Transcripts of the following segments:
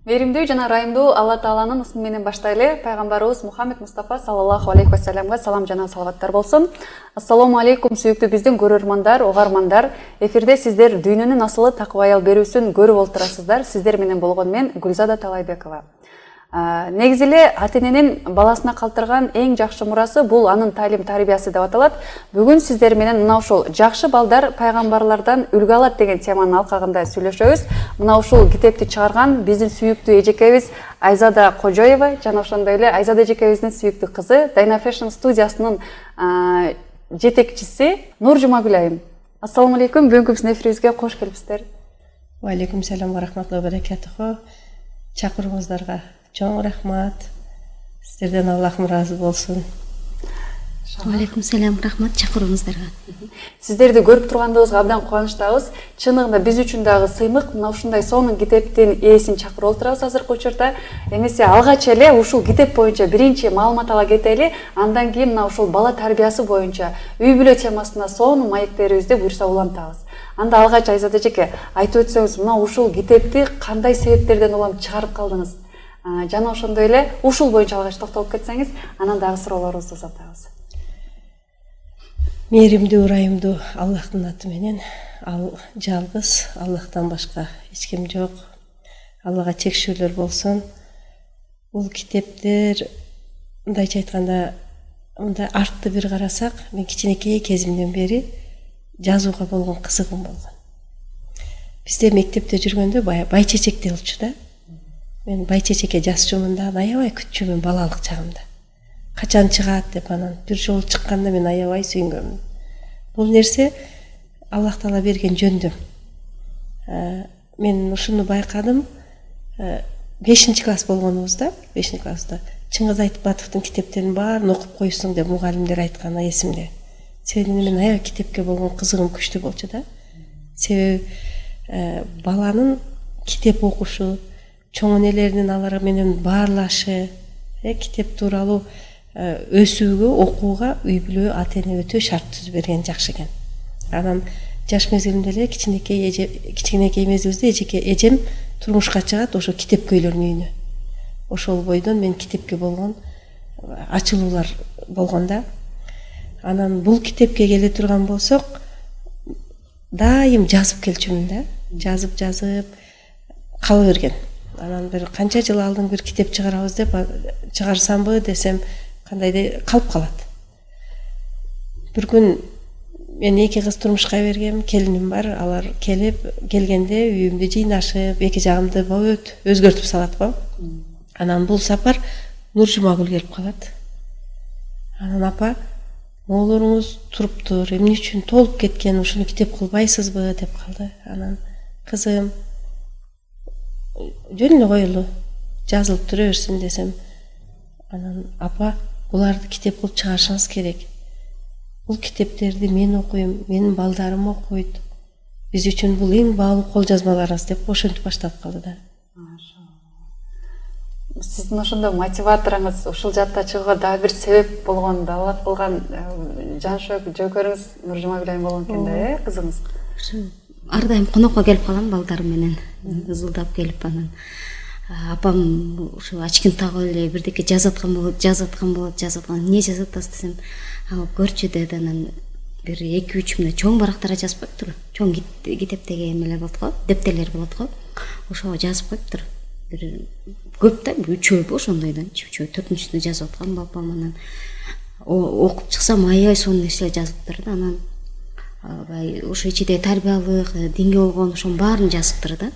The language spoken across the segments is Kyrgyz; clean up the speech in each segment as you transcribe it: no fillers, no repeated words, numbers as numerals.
Мейримдүү жана ырайымдуу Алла Тааланын ысмы менен баштайлы. Пайгамбарыбыз Мухаммед Мустафа саллаллаху алейхи вассаламга салам жана салаваттар болсун. Ассаламу алейкум сүйүктүү биздин көрөрмандар, угармандар. Эфирде сиздер дүйнөнүн асылы такыба аял берүүсүн көрүп олтурасыздар. Сиздер менен болгон мен Гүлзада Талайбекова. Негизи эле ата-эненин баласына калтырган эң жакшы мурасы бул анын таалим тарбиясы деп аталат. Бүгүн сиздер менен мына ушул жакшы балдар пайгамбарлардан үлгү алат деген теманын алкагында сүйлөшөбүз. Мына ушул китепти чыгарган биздин сүйүктүү эжекебиз Айзада Кожоева жана ошондой эле Айзада эжекебиздин сүйүктүү кызы Дайна Fashion студиясынын жетекчиси Нур Жумагүл айым. Ассаламу алейкум, бүгүнкү биздин эфирибизге кош келипсиздер. Ва алейкум салам ва рахматуллахи ва баракатуху. Чакырууңуздарга чоң рахмат. Сиздерден Аллахым ыраазы болсун. Алейкум салам, рахмат чакырууңуздарга. Сиздерди көрүп тургандыгыбызга абдан кубанычтабыз. Чыныгында биз үчүн дагы сыймык мына ушундай сонун китептин ээсин чакырып отурабыз азыркы учурда. Эмесе алгач эле ушул китеп боюнча биринчи маалымат ала кетели, андан кийин мына ушул бала тарбиясы боюнча үй бүлө темасына сонун маектерибизди буюрса улантабыз. Анда алгач Айзада эжеке айтып өтсөңүз, мына ушул китепти кандай себептерден улам чыгарып калдыңыз? Жана ошондой эле ушул боюнча алгач токтолуп кетсеңиз, анан дагы суроолорубузду узатабыз. Мейримдүү, ырайымдуу Аллахтын аты менен, ал жалгыз, Аллахтан башка эч ким жок. Аллага чекшүүлөр болсун. Бул китептер мындайча айтканда, мындай артты бир карасак, мен кичинекей кезимден бери жазууга болгон кызыгым болгон. Бизде мектепте жүргөндө бай чечек болчу да. Мен бай чечекке жазчумун да, аябай күтчүмүн балалык чагымда. Качан чыгат деп анан бир жолу чыкканда мен аябай сүйүнгөмүн. Бул нерсе Аллах Таала берген жөндөм. Мен ушуну байкадым. 5-класс болгонубузда, 5-класста Чыңгыз Айтбатовдун китептерин баарын окуп коюсуң деп мугалимдер айтканы эсимде. Себеби мен аябай китепке болгон кызыгым күчтүү болчу да. Себеби баланын китеп окушу, чоң энелеринин алар менен баарлашы, китеп тууралуу өсүүгө, окууга үй бүлө ата-эне өтө шарт түзүп берген жакшы экен. Анан жаш мезгилимде эле кичинекей мезгилибизде эжем турмушка чыгат ошо китепкөйлөрдүн үйүнө. Ошол бойдон мен китепке болгон ачылуулар болгон да. Анан бул китепке келе турган болсок, дайым жазып келчүмүн да. Жазып кала берген. Анан бир канча жыл алдын бир китеп чыгарабыз деп чыгарсамбы десем, кандайдыр калып калат. Бир күн мен 2 кыз турмушка бергем, келиним бар, алар келгенде үйүмдү жыйнашып, эки жагымды бөт өзгөртүп салат го. Анан бул сапар Нур Жумагүл келип калат. Анан апа, оолоруңуз туруптур, эмне үчүн толуп кеткен, ушуну китеп кылбайсызбы деп калды. Анан кызым жөн эле коелу, жазылып тура берсин десем, анан апа, буларды китеп кылып чыгарышыңыз керек. Бул китептерди мен окуйм, менин балдарым окуйт. Биз үчүн бул эң баалуу кол жазмаларыбыз деп ошентип баштап калды да. Сиздин ошондо мотиваторуңуз ушул жакта чыгууга дагы бир себеп болгон, далалат кылган жаншөк жөкөрүңүз Нур Жумагүл айым болгон экен да, кызыңыз. Ар дайым конокко келип калам балдарым менен, ызылдап келип анан апам ушу ачкын тагып эле бирдеке жазып аткан болот. Эмне жазып атасыз десем, көрчү деди. Анан бир 2-3 мына чоң барактарга жазып коюптур. Чоң китептеги эмелер болот го, дептерлер болот го. Ошого жазып коюптур. Бир көп да, 3-өө ошондойдон, 4-үнчүсүнө жазып аткан апам. Анан окуп чыксам аябай сонун нерселер жазыптыр да. Анан ошо ичиде тарбиялык, динге болгон ошонун баарын жазыптыр да.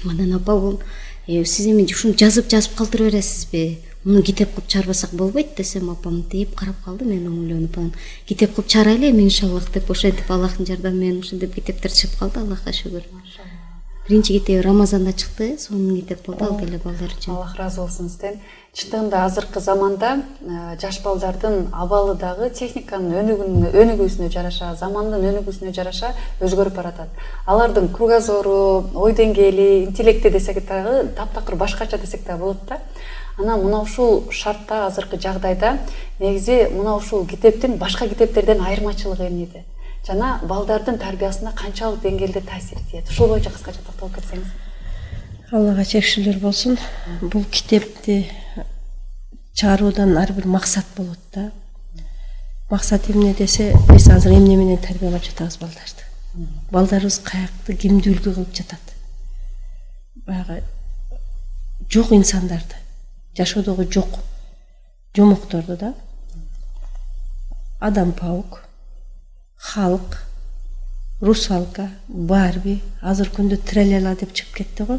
Андан апа бул сиз эми ушуну жазып калтыра бересизби? Муну китеп кылып чыгарбасак болбойт десем, апам дейип карап калды. Мен оңолонуп анан китеп кылып чыгарайлы эми иншаллах деп ошентип Аллахтын жардамы менен ушинтип китептер чыгып калды, Аллахка шүгүр. Биринчи китеби Рамазанда чыкты, сонун китеп болду ал келе балдар үчүн. Аллах ыраазы болсун сизден. Чындыгында азыркы заманда жаш балдардын абалы дагы техниканын өнүгүүсүнө жараша, замандын өнүгүүсүнө жараша өзгөрүп баратат. Алардын кругозору, ой деңгээли, интеллекти десек дагы таптакыр башкача десек да болот да. Анан мына ушул шартта азыркы жагдайда негизи мына ушул китептин башка китептерден айырмачылыгы эмнеде? Жана балдардын тарбиясына канчалык деңгээлде таасир этет? Ушул боюнча кыскача токтолуп кетсеңиз. Аллага чекшилер болсун. Бул китепти чыгаруудан ар бир максат болот да. Максат эмне десе, биз азыр эмне менен тарбиялап жатабыз балдарды. Балдарыбыз каякты, кимди үлгү кылып жатат. Баягы жок инсандарды, жашоодогу жок жомокторду да. Адам паук, Халк, Русалка, Барби, азыр күндө Тралала деп чыгып кетти го.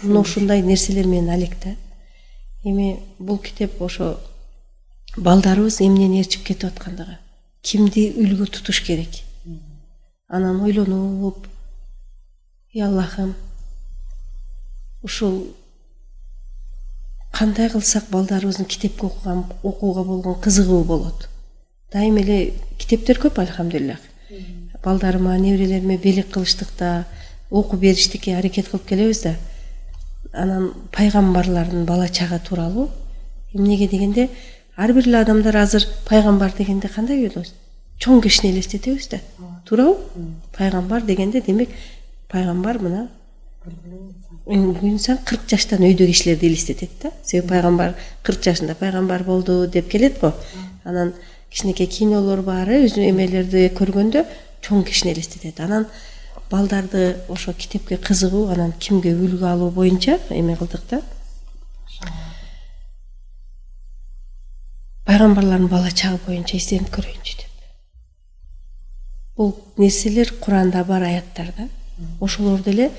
Мына ушундай нерселер менен алек да. Эми бул китеп ошо балдарыбыз эмнени ээрчип кетип аткандыгы, кимди үлгү тутуш керек. Анан ойлонуп, Аллахым, ушул кандай кылсак балдарыбыздын китепке окууга болгон кызыгуу болот. Дайым эле китептер көп, альхамдулиллах. Балдарыма, неберелериме белек кылыштыкта, окуп бериштикке аракет кылып келебиз да. Анан пайгамбарлардын бала чага тууралуу эмнеге дегенде, ар бир эле адамдар азыр пайгамбар дегенде кандай ойлойбуз? Чоң кишини элестетебиз да. Туурабы? Пайгамбар дегенде демек пайгамбар мына инсан 40 жаштан өйдө кишилерди элестетет да. Себеби пайгамбар 40 жашында пайгамбар болду деп келет го. Анан кичинекей кинолор бар, өзү эмелерди көргөндө чоң кишини элестетет. Анан балдарды ошо китепке кызыгуу, анан кимге үлгү алуу боюнча эме кылдык да. Пайгамбарлардын бала чагы боюнча изденип көрөйүнчү деп. Бул нерселер Куранда бар, аяттарда. Ошолорду эле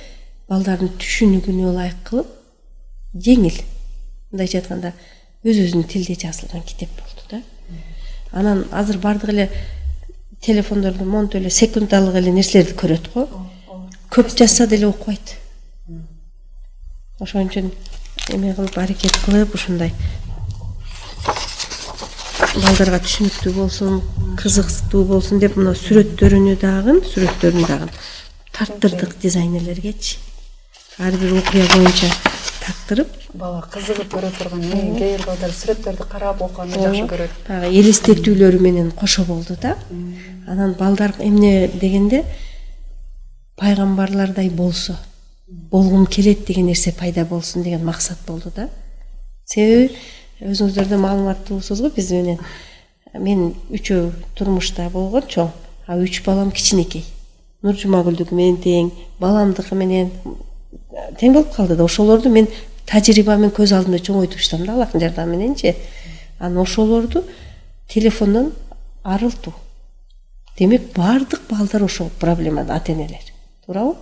балдардын түшүнүгүнө ылайык кылып, жеңил, мындайча айтканда, өз-өзүнүн тилде жазылган китеп болду да. Анан азыр бардык эле телефондордо монтө эле секундалык эле нерселерди көрөт го. Көп жазса деле окубайт. Ошон үчүн эме кылып аракет кылып ушундай балдарга түшүнүктүү болсун, кызыктуу болсун деп мына сүрөттөрүн дагы тарттырдык дизайнерлергечи. Ар бир окуя боюнча тарттырып, бала кызыгып көрө турган, кээ бир балдар сүрөттөрдү карап окуганды жакшы көрөт. Элестетүүлөрү менен кошо болду да. Анан балдар эмне дегенде, пайгамбарлардай болсо, болгум келет деген нерсе пайда болсун деген максат болду да. Себеби өзүңүздөрдө маалыматтуусуз го, биз менен мен 3 турмушта болгон чоң, а 3 балам кичинекей. Нуржумагүлдүкү менен тең, баламдыкы менен тең болуп калды да. Ошолорду мен тажрыйбамен көз алдымда чоңойтуп иштем да, Аллахтын жардамы мененчи. Анан ошолорду телефондон арылтуу. Демек бардык балдар ошол проблемада, ата-энелер. Туурабы?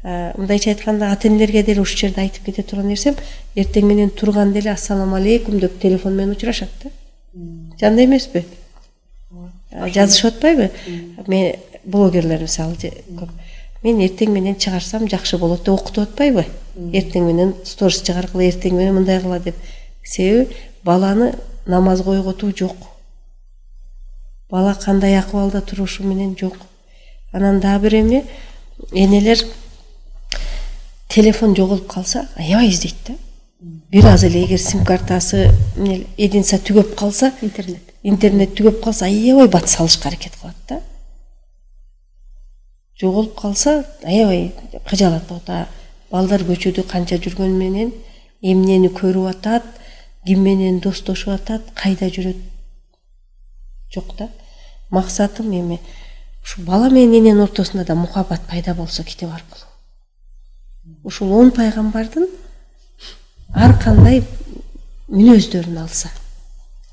Мындайча айтканда, ата-энелерге деле ушул жерде айтып кете турган нерсем, эртең менен турган деле ассаламу алейкум деп телефон менен учурашат да. Жанда эмеспи? Жазышып атпайбы? Мен блогерлер мисалы көп. Мен эртең менен чыгарсам жакшы болот деп окутуп атпайбы? Эртең менен сторис чыгаргыла, эртең менен мындай кыла деп. Себеби баланы намазга ойготуу жок. Бала кандай акыбалда турушу менен жок. Анан дагы бир эме, энелер телефон жоголуп калса, аябай издейт да. Бир аз эле эгер сим картасы единса түгөп калса, интернет түгөп калса, аябай бат салышка аракет кылат да. Жоголуп калса, аябай кыжалат болот. Балдар көчөдө канча жүргөн менен эмнени көрүп атат, ким менен достошуп атат, кайда жүрөт жок да. Максатым эми ушу бала менен эненин ортосунда да мухаббат пайда болсо китеп аркылуу. Ушул 10 пайгамбардын ар кандай мүнөздөрүн алса,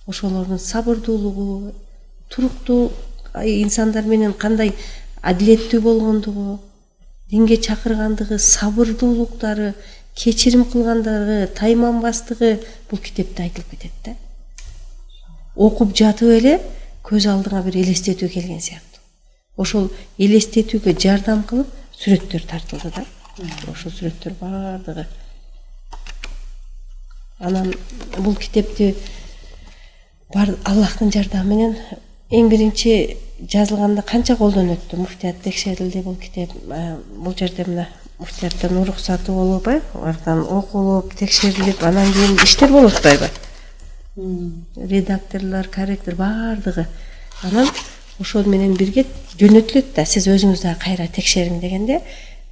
ошолордун сабырдуулугу, туруктуу инсандар менен кандай адилеттүү болгондугу, динге чакыргандыгы, сабырдуулуктары, кечирим кылгандыгы, тайманбастыгы бул китепте айтылып кетет да. Окуп жатып эле көз алдыңа бир элестетүү келген сыяктуу. Ошол элестетүүгө жардам кылып сүрөттөр тартылды да. Ошол сүрөттөр бардыгы. Анан бул китепти бар Аллахтын жардамы менен эң биринчи жазылганда канча колдон өттү, муфтият текшерилди бул китеп. Бул жерде мына муфтияттан уруксаты болуп, аркан окулуп, текшерилип, анан кийин иштер болуп атпайбы? Редакторлор, корректор бардыгы. Анан ошол менен бирге жөнөтүлөт да, сиз өзүңүз да кайра текшериң дегенде,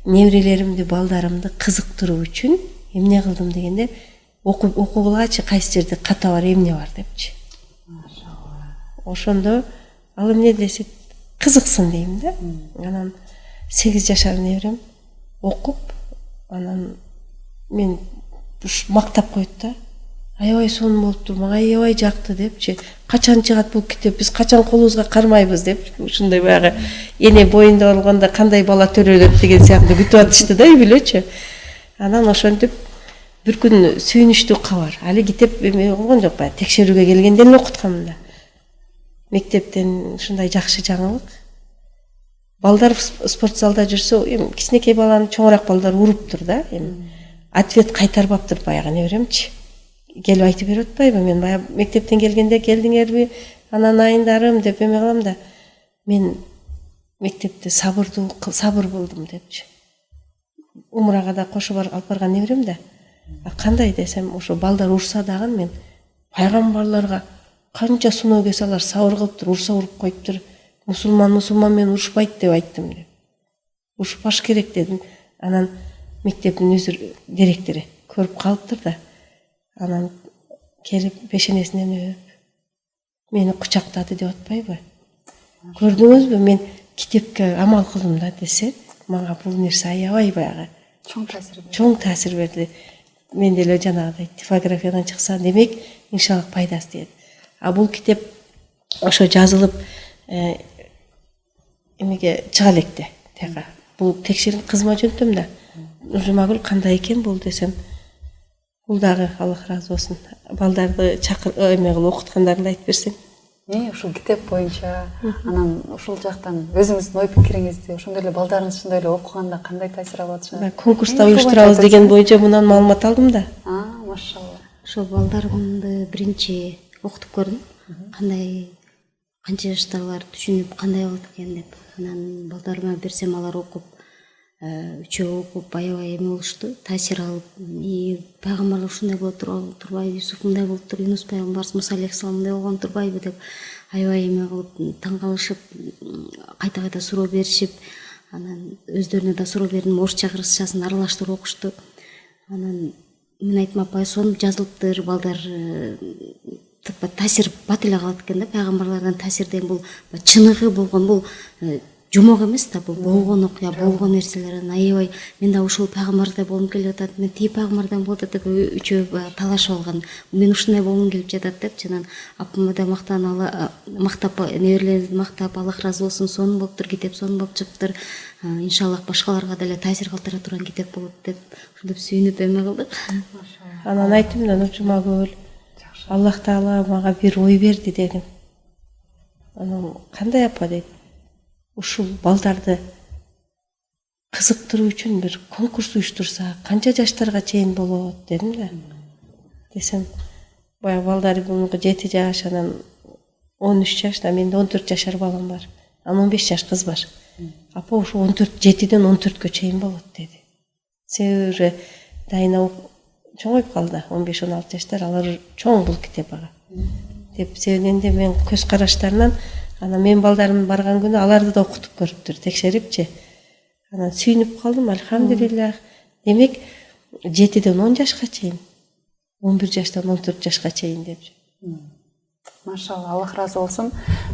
неберелеримди, балдарымды кызыктыруу үчүн эмне кылдым дегенде, окугулачы кайсы жерде ката бар, эмне бар депчи. Ошондо ал эмне десе кызыксын дейм да. Анан 8 жашар неберем окуп, анан мен мактап коет да. Аябай сонун болуптур, мага аябай жакты депчи. Качан чыгат бул китеп, биз качан колубузга кармайбыз деп, ушундай баягы эне боюнда болгондо кандай бала төрөлөт деген сыяктуу күтүп атышты да, үй бүлөчү. Анан ошентип бир күн сүйүнүчтүү кабар. Али китеп эме болгон жок, баягы текшерүүгө келгенде эле окутканмын да. Мектептен ушундай жакшы жаңылык. Балдар спорт залда жүрсө, кичинекей баланы чоңураак балдар уруптур да, ответ кайтарбаптыр баягы неберемчи. Келип айтып берип атпайбы, мен баягы мектептен келгенде келдиңерби, анан айындарым деп эме кылам да, мен мектепте сабыр болдум депчи. Умрага да кошо алып барган неберем да. Кандай десем, ошо балдар урса дагы мен пайгамбарларга канча суноо кесалар сабыр кылыптыр, урса уруп коюптур. Мусулман менен урушпайт деп айттым деп. Урушпаш керек дедим. Анан мектептин өзү директору көрүп калыптыр да. Анан келип пешенесинен өп мени кучактады деп атпайбы. Көрдүңүзбү, мен китепке амал кылдым да десе, мага бул нерсе аябай баягы чоң таасир берди. Мен деле жанагыдай типографиядан чыкса, демек иншалла пайдасы тиет. А бул китеп ошо жазылып эмеге чыга электе. Бул текшерип кызыма жөнтөм да. Жумагүл кандай экен бул десем, бул дагы Аллах разы болсун. Балдарды чакыр эме кылып окуткандарын айтып берсең. Ушул китеп боюнча, анан ушул жактан өзүңүздүн ой пикириңизди, ошондой эле балдарыңыз ушундай эле окуганда кандай таасир алып атышат? Конкурста уюштурабыз деген боюнча мындан маалымат алдым да. Машалла. Ошол балдарымды биринчи окутуп көрдүм. Канча жаштагылар түшүнүп кандай болот экен деп. Анан балдарыма берсем, алар окуп, үчөө окуп аябай эме болушту, таасир алып, пайгамбарлар ушундай боло турбайбы, Юсуф мындай болуптур, Юнус пайгамбарыбыз, Муса алейхиссалам мындай болгон турбайбы деп аябай эме кылып, таң калышып, кайта суроо беришип, анан өздөрүнө да суроо бердим, орусча кыргызчасын аралаштырып окушту. Анан мен айттым, апа, сонун жазылыптыр, балдар таасир бат эле калат экен да, пайгамбарлардан таасирден бул чыныгы болгон, бул жомок эмес да, бул болгон окуя, болгон нерселер. Аябай мен да ушул пайгамбардай болгум келип атат, мен тиги пайгамбардан болот деп үчөө талашып алган. Мен ушундай болгум келип жатат деп, жанан апама да мактап, неберелерди мактап, Аллах разы болсун, сонун болуптур китеп, сонун болуп чыгыптыр. Иншаллах башкаларга деле таасир калтыра турган китеп болот деп, ушинтип сүйүнүп эме кылдык. Анан айттым да, Жумагүл, Аллах Таала мага бир ой берди дедим. Анан кандай апа дейт? Ушул балдарды кызыктыруу үчүн бир конкурс уюштурса, канча жаштарга чейин болот дедим да. Десем, баягы балдар бунуку 7 жаш, анан 13 жаш, менде 14 жашар балам бар. Анан 15 жаш кыз бар. Апа, ушу 7ден 14кө чейин болот деди. Себеби уже дайына чоңоюп калды, 15-16 жаштар, алар чоң бул китеп ага. Деп себебинде мен көз караштарынан, анан мен балдарым барган күнү аларды да окутуп көрүптүр, текшерипчи. Анан сүйүнүп калдым, альхамдулиллах. Демек 7ден 10 жашка чейин, 11 жаштан 14 жашка чейин депчи. Машалла, Аллах разы болсун.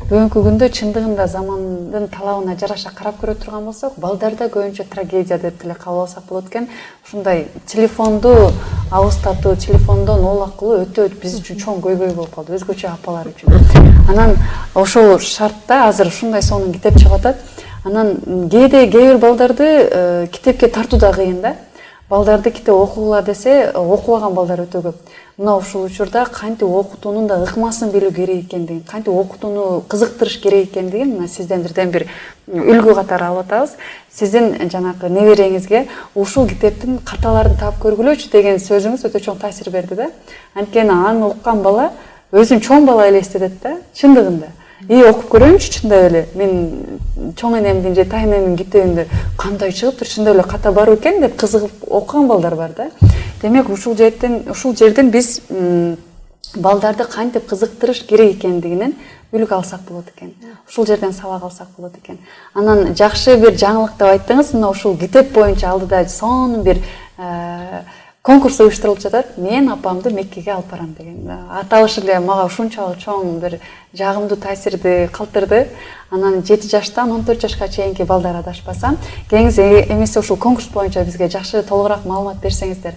Бүгүнкү күндө чындыгында замандын талабына жараша карап көрө турган болсок, балдарда көбүнчө трагедия деп деле кабыл алсак болот экен. Ушундай телефонду алыстатуу, телефондон оолак кылуу өтө биз үчүн чоң көйгөй болуп калды, өзгөчө апалар үчүн. Анан ошол шартта азыр ушундай сонун китеп чыгып атат. Анан кээ бир балдарды китепке тартуу да кыйын да. Балдарды китеп окугула десе, окубаган балдар өтө көп. Мына ушул учурда кантип окутуунун да ыкмасын билүү керек экендигин, кантип окутууну кызыктырыш керек экендигин мына сизден бир үлгү катары алып атабыз. Сиздин жанагы небереңизге ушул китептин каталарын таап көргүлөчү деген сөзүңүз өтө чоң таасир берди да. Анткени аны окуган бала өзүн чоң бала элестетет да, чындыгында. Окуп көрөйүнчү, чындай эле мен чоң энемдин же тайнемдин китебинде кандай чыгыптыр, чындай эле ката бар экен деп кызыгып окуган балдар бар да. Демек ушул жерден биз балдарды кантип кызыктырыш керек экендигинин үлгү алсак болот экен. Ушул жерден сабак алсак болот экен. Анан жакшы бир жаңылык деп айттыңыз, мына ушул китеп боюнча алдыда сонун бир конкурс уюштурулуп жатат. Мен апамды Меккеге алып барам деген. Аталышы эле мага ушунчалык чоң бир жагымдуу таасирди калтырды. Анан 7 жаштан 14 жашка чейинки балдар адашпасам, кеңиз эмесе ушул конкурс боюнча бизге жакшы толугураак маалымат берсеңиздер.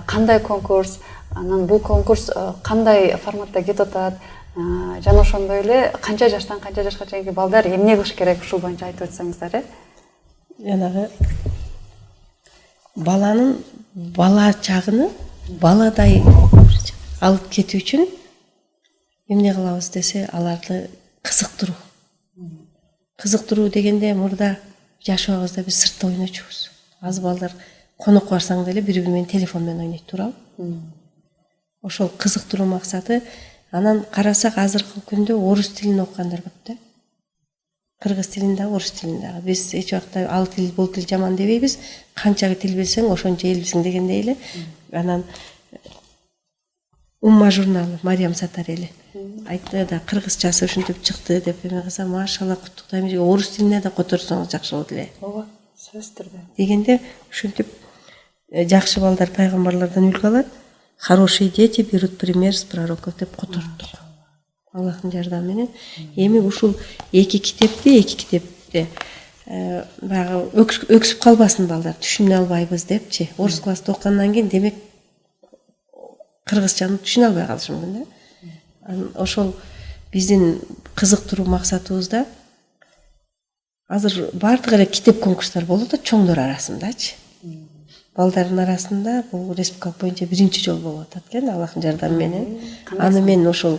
Кандай конкурс, анан бул конкурс кандай форматта кетип атат, жана ошондой эле канча жаштан канча жашка чейинки балдар эмне кылыш керек, ушул боюнча айтып өтсөңүздөр. Жанагы баланын бала чагыны баладай алып кетүү үчүн эмне кылабыз десе, аларды кызыктыруу. Кызыктыруу дегенде мурда жаш убагыбызда биз сыртта ойночубуз. Аз балдар конокко барсаң деле бири-бири менен телефон менен ойнойт, туурабы? Ошол кызыктыруу максаты. Анан карасак азыркы күндө орус тилин окугандар көп да. Кыргыз тилинде, орус тилинде. Биз эч убакта ал тил, бул тил жаман дебейбиз. Канча тил билсең, ошончо элбисиң дегендей эле. Анан Умма журналы Мариям Сатарели айтты да, кыргызчасы ушинтип чыкты деп эме кылса, машалла куттуктайм, орус тилине да которсоңуз жакшы болот эле. Ооба, сөзсүз түрдө. Дегенде ушинтип жакшы балдар пайгамбарлардан үлгү алат. Хорошие дети берут пример с пророков деп котордук. Аллахтын жардамы менен. Эми ушул эки китепте баягы өксүп калбасын балдар, түшүнө албайбыз депчи. Орус класста окугандан кийин демек кыргызчаны түшүнө албай калышы мүмкүн да. Ошол биздин кызыктыруу максатыбызда азыр баардык эле китеп конкурстар болот да, чоңдор арасындачы. Балдардын арасында бул республика боюнча биринчи жолу болуп атат экен, Аллахтын жардамы менен. Аны мен ошол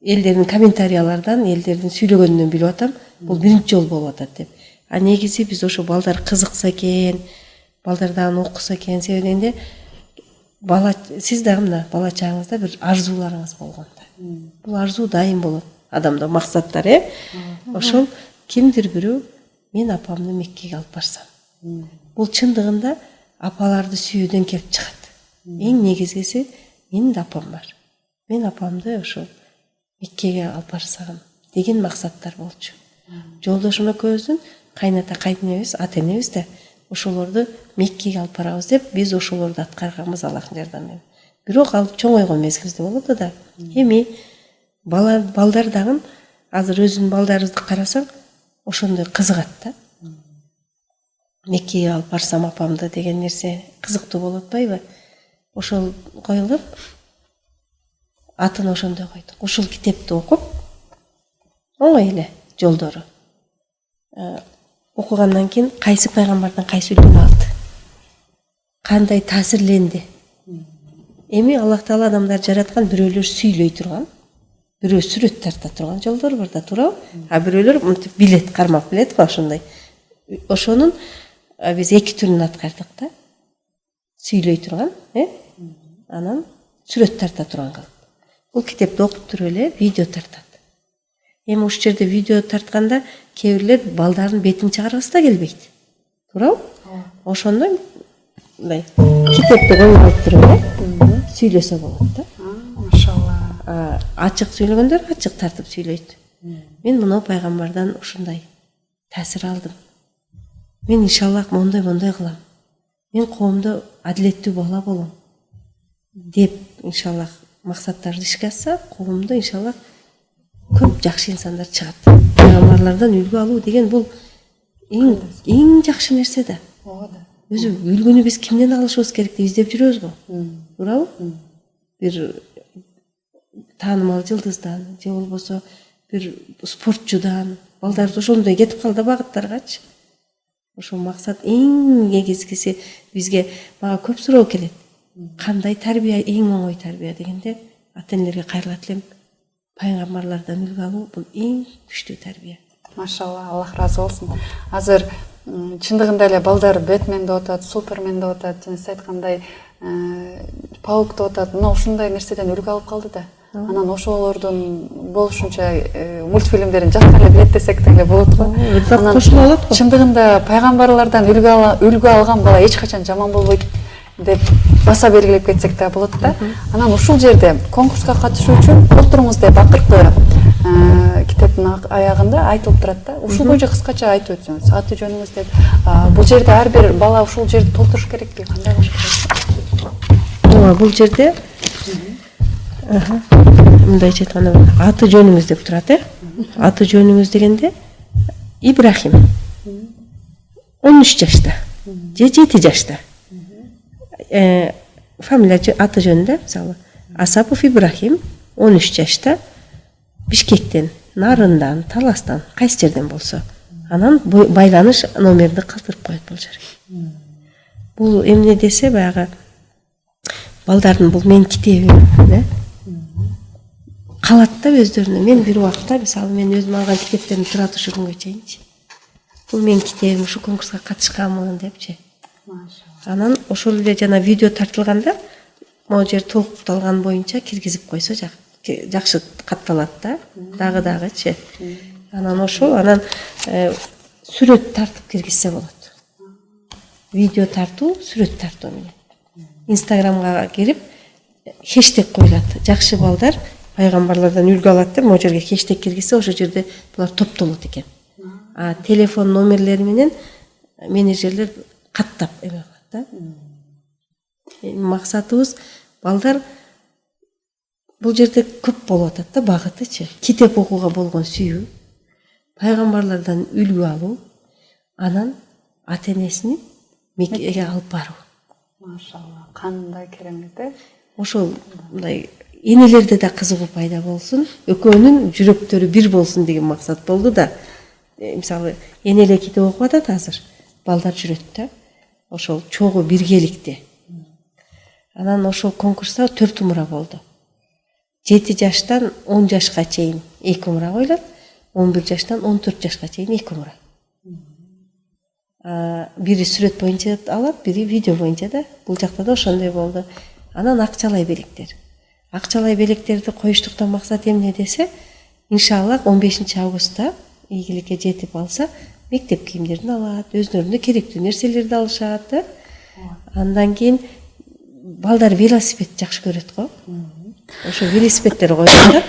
элдердин комментариялардан, элдердин сүйлөгөнүнөн билип атам, бул биринчи жолу болуп атат деп. Негизи биз ошо балдар кызыкса экен, балдар дагы окуса экен, себеби дегенде бала, сиз дагы мына бала чагыңызда бир арзууларыңыз болгон да. Бул арзуу дайым болот. Адамда максаттар, ошол кимдир бирөө мен апамды Меккеге алып барсам. Бул чындыгында апаларды сүйүүдөн келип чыгат. Эң негизгиси менин да апам бар. Мен апамды ошо Меккеге алып барсам деген максаттар болчу. Жолдошум экөөбүздүн кайната кайненебиз, ата энебиз да ошолорду Меккеге алып барабыз деп биз ошолорду аткарганбыз Аллахтын жардамы менен. Бирок ал чоңойгон мезгилде болот да. Эми балдар дагы азыр өзүнүн балдарыбызды карасаң ошондой кызыгат да. Меккеге алып барсам апамды деген нерсе кызыктуу болуп атпайбы? Ошол коюлуп, атын ошондой койдук. Ушул китепти окуп, оңой эле жолдору. Окугандан кийин кайсы пайгамбардан кайсы үлгүнү алды? Кандай таасирленди? Эми Аллах Таала адамдар жараткан, бирөөлөр сүйлөй турган, бирөө сүрөт тарта турган жолдор бар да, туурабы? А бирөөлөр мынтип билет, кармап билет го ошондой. Ошонун биз эки түрүн аткардык да. Сүйлөй турган, анан сүрөт тарта турган кылып. Бул китепти окуп туруп эле видео тартат. Эми ушул жерде видео тартканда кээ бирлер балдардын бетин чыгаргысы да келбейт. Туурабы? Ошондой мындай китепти коюп алып туруп эле сүйлөсө болот да. Машалла. Ачык сүйлөгөндөр ачык тартып сүйлөйт. Мен мына пайгамбардан ушундай таасир алдым. Мен иншаллах мондай кылам. Мен коомдо адилеттүү бала болом деп иншаллах максаттарды ишке асса, коомдо иншаллах көп жакшы инсандар чыгат. Пайгамбарлардан үлгү алуу деген бул эң жакшы нерсе да. Ооба. Өзү үлгүнү биз кимден алышыбыз керек деп издеп жүрөбүз го. Туурабы? Бир таанымал жылдыздан, же болбосо бир спортчудан, балдар ошондой кетип калды багыттаргачы. Ошол максат эң негизгиси бизге мага көп суроо келет. Кандай тарбия эң оңой тарбия дегенде ата энелерге кайрылат элем. Пайгамбарлардан үлгү алуу бул эң күчтүү тарбия. Машалла, Аллах разы болсун. Азыр чындыгында эле балдар Бэтмен деп атат, Супермен деп атат, жана сиз айткандай Паук деп атат. Мына ушундай нерседен үлгү алып калды да. Анан ошолордун болушунча мультфильмдерин жакка эле билет десек деле болот го. Анан кошулуп алат го. Чындыгында пайгамбарлардан үлгү алган бала эч качан жаман болбойт деп баса белгилеп кетсек да болот да. Анан ушул жерде конкурска катышуу үчүн олтуруңуз деп акыркы китептин аягында айтылып турат да. Ушул боюнча кыскача айтып өтсөңүз. Аты жөнүңүз деп. Бул жерде ар бир бала ушул жерди толтуруш керекпи? Кандай кылыш керек? Бул жерде мындайча айтканда аты жөнүңүз деп турат, Аты жөнүңүз дегенде Ибрахим 13 жашта же 7 жашта. Фамилия аты жөнүндө мисалы Асапов Ибрахим 13 жашта Бишкектен, Нарындан, Таластан, кайсы жерден болсо, анан байланыш номерди калтырып коет бул жерге. Бул эмне десе баягы балдардын бул менин китебим, калат да өздөрүнө. Мен бир убакта мисалы мен өзүм алган китептерим турат ушул күнгө чейинчи. Бул менин китебим, ушу конкурска катышканмын депчи. Анан ошол эле жана видео тартылганда могу жер толукталган боюнча киргизип койсо жакшы катталат да, дагычы. Анан ошол сүрөт тартып киргизсе болот. Видео тартуу, сүрөт тартуу менен. Инстаграмга кирип хештег коюлат. Жакшы балдар пайгамбарлардан үлгү алат деп могу жерге хештег киргизсе ошол жерде булар топтолот экен. Телефон номерлери менен менеджерлер каттап эме кылат да. Максатыбыз балдар бул жерде көп болуп атат да, багытычы. Китеп окууга болгон сүйүү, пайгамбарлардан үлгү алуу, анан ата-энесини Меккеге алып баруу. Машалла, кандай керемет, Ошол мындай энелерде да кызыгуу пайда болсун, экөөнүн жүрөктөрү бир болсун деген максат болду да. Мисалы, энелер китеп окуп атат азыр, балдар жүрөт да. Ошол чогуу биргеликте. Анан ошол конкурста 4 умура болду. 7 жаштан 10 жашка чейин 2 умура коюлат, 11 жаштан 14 жашка чейин 2 умура. Бири сүрөт боюнча алат, бири видео боюнча да. Бул жакта да ошондой болду. Анан акчалай белектер. Акчалай белектерди коюштуктан максат эмне десе, иншалла 15 августта ийгиликке жетип алса, мектеп кийимдерин алат, өзлөрүнө керектүү нерселерди алышат. Андан кийин балдар велосипед жакшы көрөт го. Ошо велосипедтер коюлат.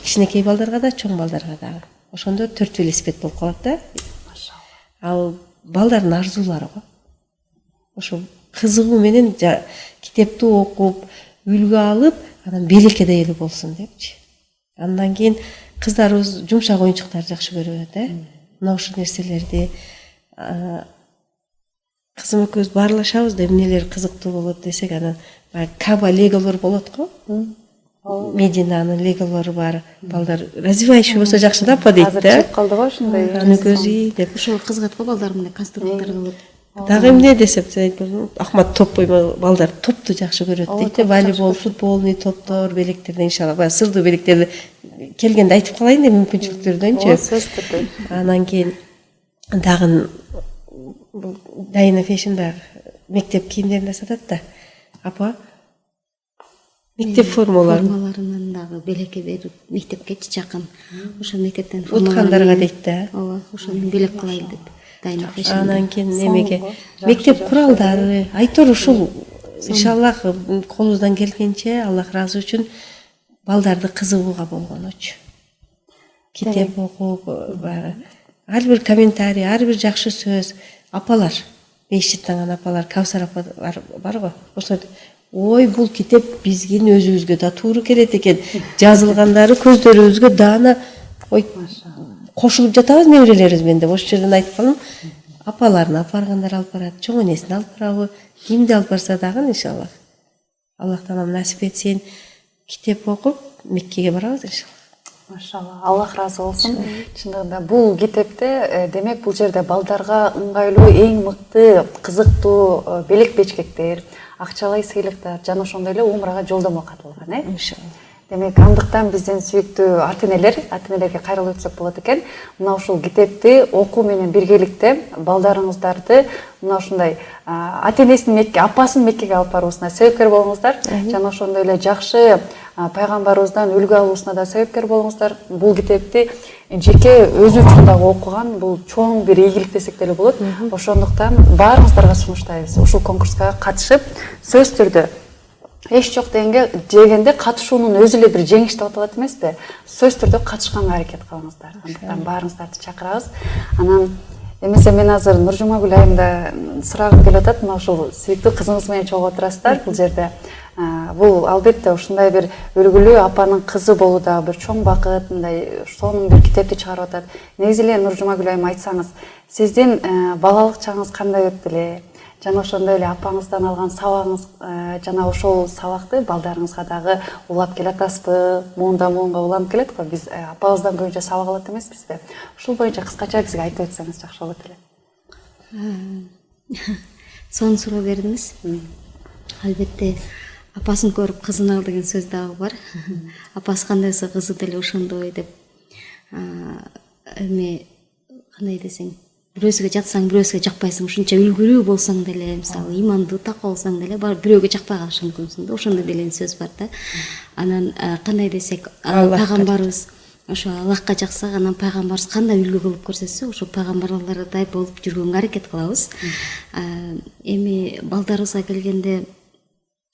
Кичинекей балдарга да, чоң балдарга да. Ошондо 4 велосипед болуп калат да. Ал балдардын арзуулары го. Ошо кызыгуу менен китепти окуп, үлгү алып, анан белекке да ээлүү болсун депчи. Андан кийин кыздарыбыз жумшак оюнчуктарды жакшы көрөт, Мына ушул нерселерди кызым экөөбүз баарлашабыз да, эмнелер кызыктуу болот десек, анан Каба леголор болот го. Мединанын леголору бар. Балдар развивающий болсо жакшы да, по дейт да. Азыр чыгып калды го ошондой. Аны көзүй деп. Ошол кызыгат го балдар мындай конструктордор кылып. Дагы эмне десеп, Ахмат Топпой балдар топту жакшы көрөт дейт. Волейбол, футболный топтор, белектерде иншалла, сырдуу белектерди келгенде айтып калайын деп мүмкүнчүлүктөрдөнчү. Сөз түрдө. Анан кийин дагы Дайна Фэшн бар, мектеп кийимдерин да сатат да. Апа мектеп формаларынан дагы белекке берип мектепке жакын. Ошол мектептен уткандарга дейт да. Ооба, ошону белек кылайын деп. Дайна Фэшн. Анан кийин немеге мектеп куралдары, айтор ушул иншаллах колубуздан келгенче Аллах ыраазы үчүн балдарды кызыгууга болгонучу. Китеп окуп, ар бир комментарий, ар бир жакшы сөз, апалар, бешиттанган апалар, Кавсар апа бар го. Ошол ой, бул китеп биздин өзүбүзгө да туура келет экен. Жазылгандары көздөрүбүзгө даана ой кошулуп жатабыз неберелерибиз менен деп ошол жерден айтып калдым. Апаларын алып баргандар алып барат, чоң энесин алып барабы, кимди алып барса дагы иншалла. Аллах таалам насип этсин, китеп окуп Меккеге барабыз иншалла. Машалла, Аллах разы болсун. Чындыгында бул китепте демек бул жерде балдарга ыңгайлуу, эң мыкты, кызыктуу белек бечкектер, акчалай сыйлыктар жана ошондой эле умрага жолдомо катылган, Иншалла. Демек, андыктан биздин сүйүктүү ата-энелерге кайрылып өтсөк болот экен. Мына ушул китепти окуу менен биргеликте балдарыңыздарды мына ушундай ата-энесинин апасын Меккеге алып баруусуна себепкер болуңуздар. Жана ошондой эле жакшы пайгамбарыбыздан үлгү алуусуна да себепкер болуңуздар. Бул китепти жеке өзү үчүн дагы окуган, бул чоң бир ийгилик десек деле болот. Ошондуктан баарыңыздарга сунуштайбыз. Ушул конкурска катышып, сөз түрдө эч жок дегенде катышуунун өзү эле бир жеңиш деп аталат эмеспи? Сөзсүз түрдө катышканга аракет кылыңыздар. Андыктан баарыңыздарды чакырабыз. Анан эмесе мен азыр Нуржумагүл айымда сурагым келип атат, мына ушул сүйүктүү кызыңыз менен чогуу отурасыздар бул жерде. Бул албетте ушундай бир үлгүлүү апанын кызы болуу да бир чоң бакыт, мындай сонун бир китепти чыгарып атат. Негизи эле Нуржумагүл айым айтсаңыз, сиздин балалык чагыңыз кандай өттү эле? Жана ошондой эле апаңыздан алган сабагыңыз, жана ошол сабакты балдарыңызга дагы улап келатасызбы? Муундан муунга уланып келет го. Биз апабыздан көбүнчө сабак алат эмеспизби? Ушул боюнча кыскача бизге айтып өтсөңүз жакшы болот эле. Сонун суроо бердиңиз. Албетте апасын көрүп кызын ал деген сөз дагы бар. Апасы кандай болсо кызы деле ошондой деп. Эми кандай десең, бирөөсүгө жатсаң, бирөөсүгө жакпайсың, ушунча үлгүлүү болсоң деле, мисалы, имандуу, таква болсоң деле, бар бирөөгө жакпай калышы мүмкүнсүң да. Ошондой деле сөз бар да. Анан кандай десек, пайгамбарыбыз ошо Аллахка жаксак, анан пайгамбарыбыз кандай үлгү кылып көрсөтсө, ошо пайгамбарлардай болуп жүргөнгө аракет кылабыз. Эми балдарыбызга келгенде,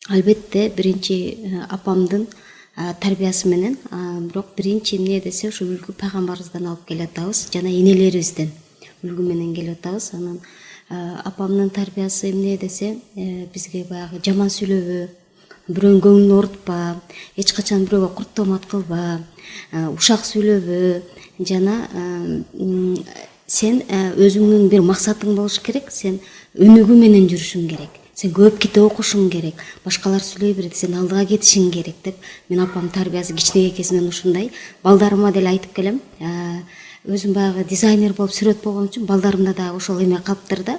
албетте биринчи апамдын тарбиясы менен, бирок биринчи эмне десе, ошо үлгү пайгамбарыбыздан алып келатабыз, жана энелерибизден үлгү менен келип атабыз. Анан апамдын тарбиясы эмне десе, бизге баягы жаман сүйлөбө, бирөөнүн көңүлүн оорутпа, эч качан бирөөгө курт тоомат кылба, ушак сүйлөбө, жана сен өзүңнүн бир максатың болуш керек, сен өнүгүү менен жүрүшүң керек. Сен көп китеп окушуң керек, башкалар сүйлөй берет, сен алдыга кетишиң керек деп. Мен апам тарбиясы кичинекей кезинен ушундай. Балдарыма деле айтып келем. Өзүм баягы дизайнер болуп сүрөт болгон үчүн балдарымда да ошол эме калыптыр да.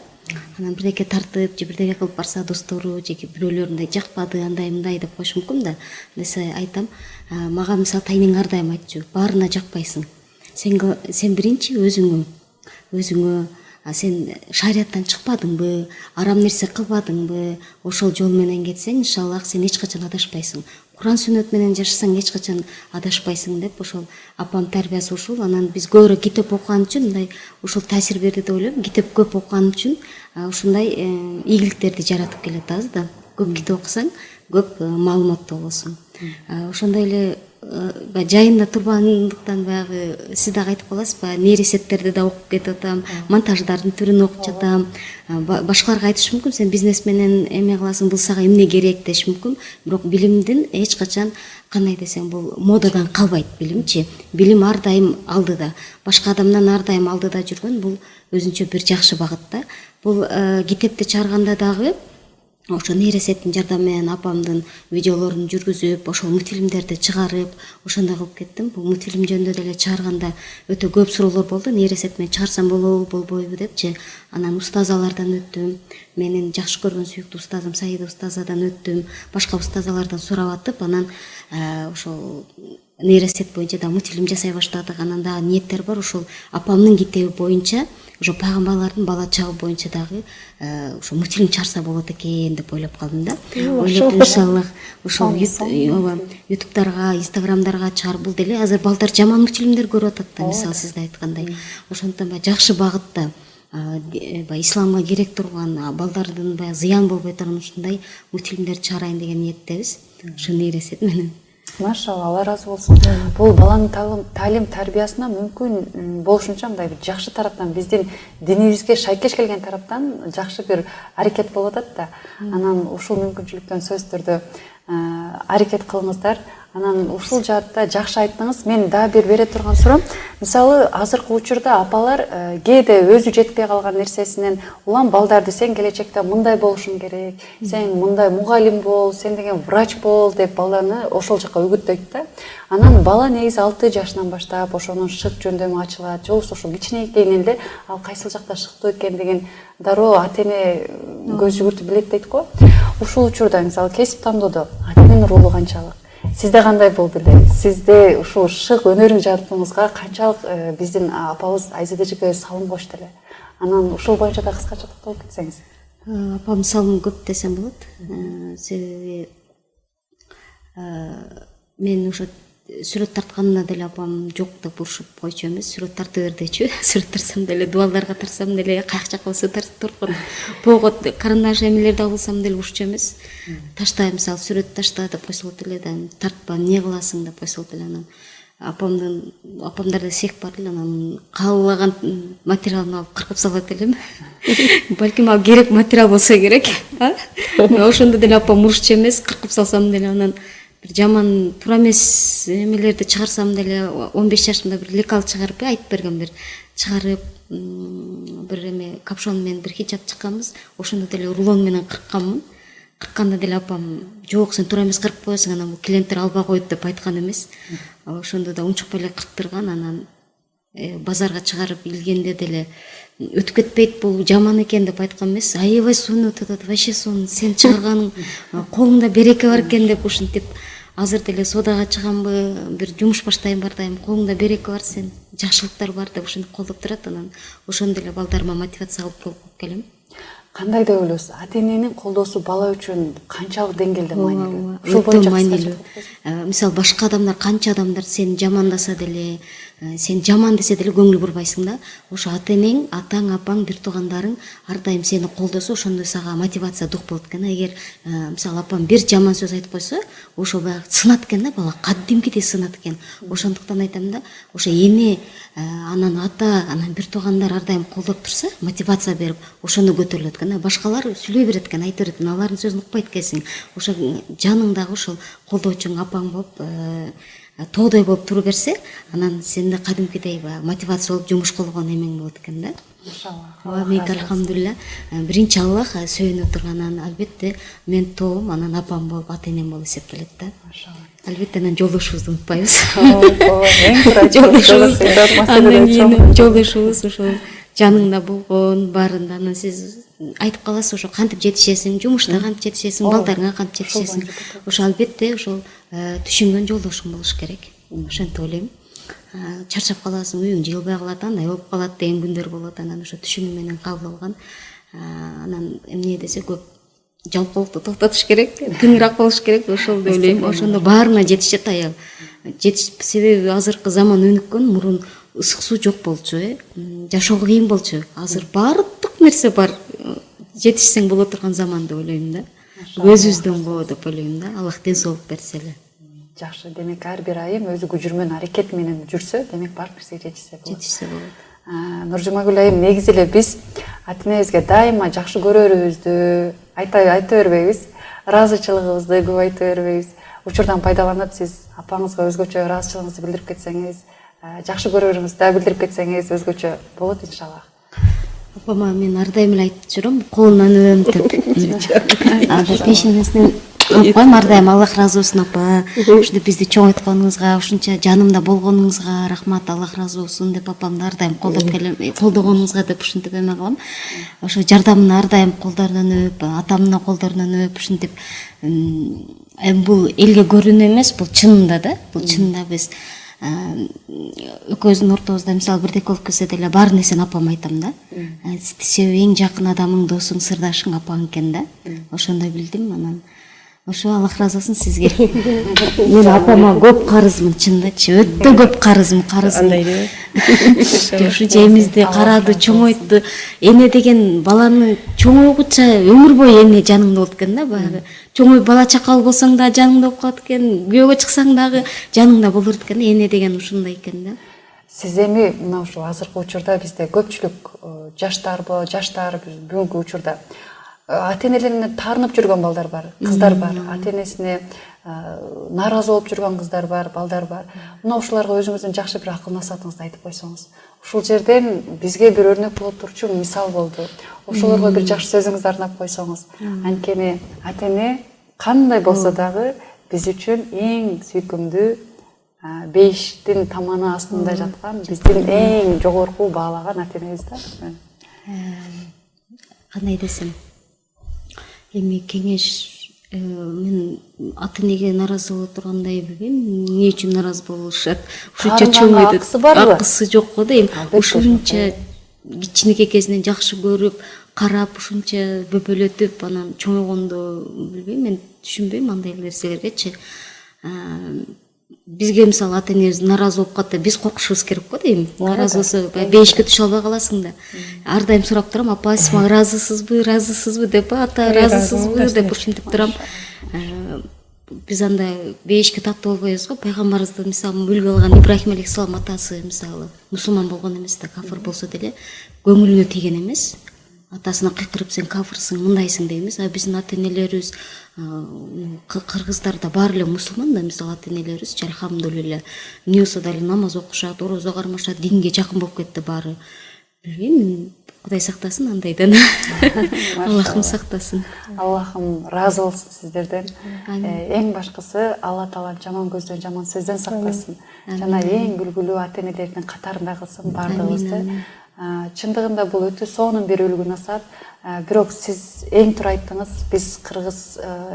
Анан бирдеке тартып, же бирдеке кылып барса достору, же бирөөлөрүндөй жакпады, андай мындай деп коюшу мүмкүн да. Десе айтам, мага мисалы тайнең ар дайым айтчу, баарына жакпайсың. Сен биринчи өзүңө сен шарияттан чыкпадыңбы, арам нерсе кылбадыңбы, ошол жол менен кетсең, иншаллах сен эч качан адашпайсың. Куран сүннөт менен жашасаң эч качан адашпайсың деп ошол апам тарбиясы ушул. Анан биз көбүрөөк китеп окуган үчүн мындай ушул таасир берди деп ойлойм. Китеп көп окуган үчүн ушундай ийгиликтерди жаратып келатабыз да. Көп китеп окусаң, көп маалыматтуу болосуң. Ошондой эле жайында турбандыктан баягы сиз дагы айтып каласыз, баягы нейросеттерди да окуп кетип атам, монтаждардын түрүн окуп жатам. Башкаларга айтыш мүмкүн, сен бизнес менен эме кыласың, бул сага эмне керек деш мүмкүн. Бирок билимдин эч качан, кандай десең, бул модадан калбайт билимчи. Билим ар дайым алдыда. Башка адамдан ар дайым алдыда жүргөн бул өзүнчө бир жакшы багыт да. Бул китепти чыгарганда дагы ошо нейросеттин жардамы менен апамдын видеолорун жүргүзүп, ошол мультфильмдерди чыгарып, ошондой кылып кеттим. Бул мультфильм жөнүндө деле чыгарганда өтө көп суроолор болду. Нейросет менен чыгарсам болобу, болбойбу депчи. Анан устазалардан өттүм. Менин жакшы көргөн сүйүктүү устазым Саида устазадан өттүм. Башка устазалардан сурап атып, анан ошол нейросет боюнча да мультфильм жасай баштадык. Анан дагы ниеттер бар. Ошол апамдын китеби боюнча, ошо пайгамбарлардын бала чагы боюнча дагы ошо мультфильм чыгарса болот экен деп ойлоп калдым да. Ойлоп иншаллах ошол ютубтарга, инстаграмдарга чыгарып, бул деле азыр балдар жаман мультфильмдер көрүп атат да, мисалы сиз да айткандай. Ошондон жакшы багытта, исламга керек турган, балдардын зыян болбой турган ушундай мультфильмдер чыгарайын деген ниеттебиз. Ошо нейросет менен. Машалла, Алла разы болсун. Бул баланын таалим тарбиясына мүмкүн болушунча мындай бир жакшы тараптан, биздин динибизге шайкеш келген тараптан жакшы бир аракет болуп атат да. Анан ушул мүмкүнчүлүктөн сөзсүз түрдө аракет кылыңыздар. Анан ушул жаатта жакшы айттыңыз. Мен дагы бир бере турган суроом, мисалы азыркы учурда апалар кээде өзү жетпей калган нерсесинен улам балдарды сен келечекте мындай болушуң керек, сен мындай мугалим бол, сен деген врач бол деп баланы ошол жака үгүттөйт да. Анан бала негизи 6 жашынан баштап ошонун шык жөндөмү ачылат, же болбосо ошол кичинекейинен эле ал кайсыл жакта шыктуу экен деген дароо ата-эне көз жүгүртүп билет дейт го. Ушул учурда мисалы кесип тандоодо ата-эненин ролу канчалык? Сизде кандай болду эле? Сизде ушул шык өнөрүн жаратууңузга канчалык биздин апабыз Айзада эжекебиз салым кошту эле? Анан ушул боюнча да кыскача токтолуп кетсеңиз. Апамдын салымы көп десем болот. Себеби мен ошо сүрөт тартканына деле апам жок деп урушуп койчу эмес, сүрөт тарта бер дечү. Сүрөт тарсам деле, дуалдарга тарсам деле, каяк жакка болсо тарткан погот карандаш эмелерди алсам деле урушчу эмес. Ташта, мисалы, сүрөт ташта деп койсо болот эле да, тартпа, эмне кыласың деп койсо болот эле. Анан апамдарда сек бар эле, анан каалаган материалын алып кыркып салат элем. Балким ал керек материал болсо керек. Ошондо деле апам урушчу эмес, кыркып салсам деле, анан бир жаман туура эмес эмелерди чыгарсам деле 15 жашымда бир лекал чыгарып айтып берген, бир чыгарып бир эме капшон менен бир хиджаб чыкканбыз. Ошондо деле рулон менен кыркканмын. Кыркканда деле апам жок, сен туура эмес кыркып коесуң, анан клиенттер албай коет деп айткан эмес. Ошондо да унчукпай эле кырктырган. Анан базарга чыгарып илгенде деле өтүп кетпейт, бул жаман экен деп айткан эмес. Аябай сонун өтүп атат, вообще сонун, сен чыгарганың колуңда береке бар экен деп ушинтип. Азыр деле содага чыганбы, бир жумуш баштайм бардайм, колуңда береке бар, сен жакшылыктар бар деп ушинтип колдоп турат. Анан ошондо деле балдарыма мотивация алып келем. Кандай деп ойлойсуз? Ата-эненин колдоосу бала үчүн канчалык деңгээлде маанилүү? Өтө маанилүү. Мисалы, башка адамдар, канча адамдар сени жамандаса деле, сен жаман десе деле көңүл бурбайсың да. Ошо ата-энең, атаң, апаң, бир туугандарың ар дайым сени колдосо, ошондо сага мотивация дух болот экен. Эгер мисалы апам бир жаман сөз айтып койсо, ошо баягы сынат экен да, бала кадимкидей сынат экен. Ошондуктан айтам да, ошо эне, анан ата, анан бир туугандар ар дайым колдоп турса, мотивация берип, ошондо көтөрүлөт экен. Башкалар сүйлөй берет экен, айтып берет, алардын сөзүн укпайт экенсиң. Ошо жаныңдагы ошол колдоочуң апаң болуп, тоодой болуп тура берсе, анан сенде кадимкидей мотивация болуп жумуш кылган эмең болот экен да. Машалла. Мен алхамдулилля, биринчи Аллах сүйүнүп турганан, албетте мен тоом, анан апам болуп, ата-энем болуп эсептелет да. Машалла. Албетте анан жолдошубузду унутпайбыз. Жолдошубуз ошол жаныңда болгон, баарында, анан сиз айтып каласыз, ошо кантип жетишесиң, жумушта кантип жетишесиң, балдарыңа кантип жетишесиң. Ошо албетте ошол түшүнгөн жолдошуң болуш керек. Ошентип ойлойм. Чарчап каласың, үйүң жылбай калат, андай болуп калат деген күндөр болот. Анан ошо түшүнүү менен кабыл алган. Анан эмне десе көп жалпылыкты токтотуш керек, тыңыраак болуш керек, ошол деп ойлойм. Ошондо баарына жетишет аял. Себеби азыркы заман өнүккөн, мурун ысык суу жок болчу, жашоо кыйын болчу. Азыр баардык нерсе бар. Жетишсең боло турган заман деп ойлойм да. Өзүбүздөн го деп ойлойм да. Аллах ден соолук берсе эле. Жакшы, демек ар бир айым өзүгө жүргөн аракет менен жүрсө, демек бар нерсеге жетишсе болот. Жетишсе болот. Нуржумагүл айым, негизи эле биз ата-энебизге дайыма жакшы көрөрүбүздү айта бербейбиз, ыраазычылыгыбызды көп айта бербейбиз. Учурдан пайдаланып сиз апаңызга өзгөчө ыраазычылыгыңызды билдирип кетсеңиз, жакшы көрөрүңүздү да билдирип кетсеңиз өзгөчө болот иншалла. Апама мен ар дайым айтып жүрөм, колунан өбөм деп. Пешенесинен койм, ар дайым Аллах ыраазы болсун апа. Ушинтип бизди чоңойтконуңузга, ушунча жанымда болгонуңузга рахмат, Аллах ыраазы болсун деп апамды ар дайым колдогонуңузга деп ушинтип эме кылам. Ошо жардамына ар дайым колдорунан өбүп, атамдын колдорунан өбүп, ушинтип бул элге көрүнүү эмес, бул чынында да. Бул чынында биз экөөбүздүн ортобузда мисалы бирдеке болуп кетсе деле баар нерсени апама айтам да. Себеби эң жакын адамың, досуң, сырдашың апаң экен да. Ошондой билдим. Анан ошо Аллах ыраазы болсун сизге. Мен апама көп карызмын, чындачы, өтө көп карызмын. Андай эле. Ушу жемизди карады, чоңойтду. Эне деген баланы чоңойгуча өмүр бою эне жаныңда болот экен да, баягы. Чоңой бала чакал болсоң да жаныңда болуп калат экен, күйөөгө чыксаң дагы жаныңда болот экен. Эне деген ушундай экен да. Сиз эми мына ушул азыркы учурда бизде көпчүлүк жаштар бүгүнкү учурда ата-энелерине таарынып жүргөн балдар бар, кыздар бар, ата-энесине нааразы болуп жүргөн кыздар бар, балдар бар. Мына ушуларга өзүңүздүн жакшы бир акыл насаатыңызды айтып койсоңуз. Ушул жерден бизге бир өрнөк боло турчу мисал болду. Ошолорго бир жакшы сөзүңүздү арнап койсоңуз. Анткени ата-эне кандай болсо дагы биз үчүн эң сүйкүмдүү, бейиштин таманы астында жаткан, биздин эң жогорку баалаган ата-энебиз да. Кандай десем, эми кеңеш мен ата-энеге наразы боло тургандай билбейм, эмне үчүн наразы болушат. Ушунча чоңойду. Акысы жок го да, эми ушунча кичинекей кезинен жакшы көрүп, карап, ушунча бөпөлөтүп, анан чоңойгондо билбейм, мен түшүнбөйм андай нерселергечи. бизге мисалы ата энебиз нааразы болуп калат биз коркушубуз керек го дейм. Нааразы болсо бейишке түшө албай каласың да. Ар дайым сурап турам, апа сиз мага ыраазысызбы деп, ата ыраазысызбы деп ушинтип турам. Биз анда бейишке тартып албайбыз го. Пайгамбарыбызды мисалы үлгү алган Ибрахим алейхиссалам атасы мисалы мусулман болгон эмес да, кафир болсо деле көңүлүнө тийген эмес. Атасына кыйкырып сен кафырсың, мындайсың дейбиз. А биздин ата энелерибиз кыргыздарда баары эле мусулман да, мисалы ата энелерибиз алхамдулилля. Эмне болсо дагы намаз окушат, орозо кармашат, динге жакын болуп кетти баары. Билбейм, Кудай сактасын андайдан. Аллахым сактасын. Аллахым разы болсун сиздерден. Эң башкысы Алла Таала жаман көздөн, жаман сөздөн сактасын. Жана эң үлгүлүү ата энелердин катарында кылсын баардыгыбызды. Чындыгында бул өтө сонун бир үлгү насаат. Бирок сиз эң туура айттыңыз, биз кыргыз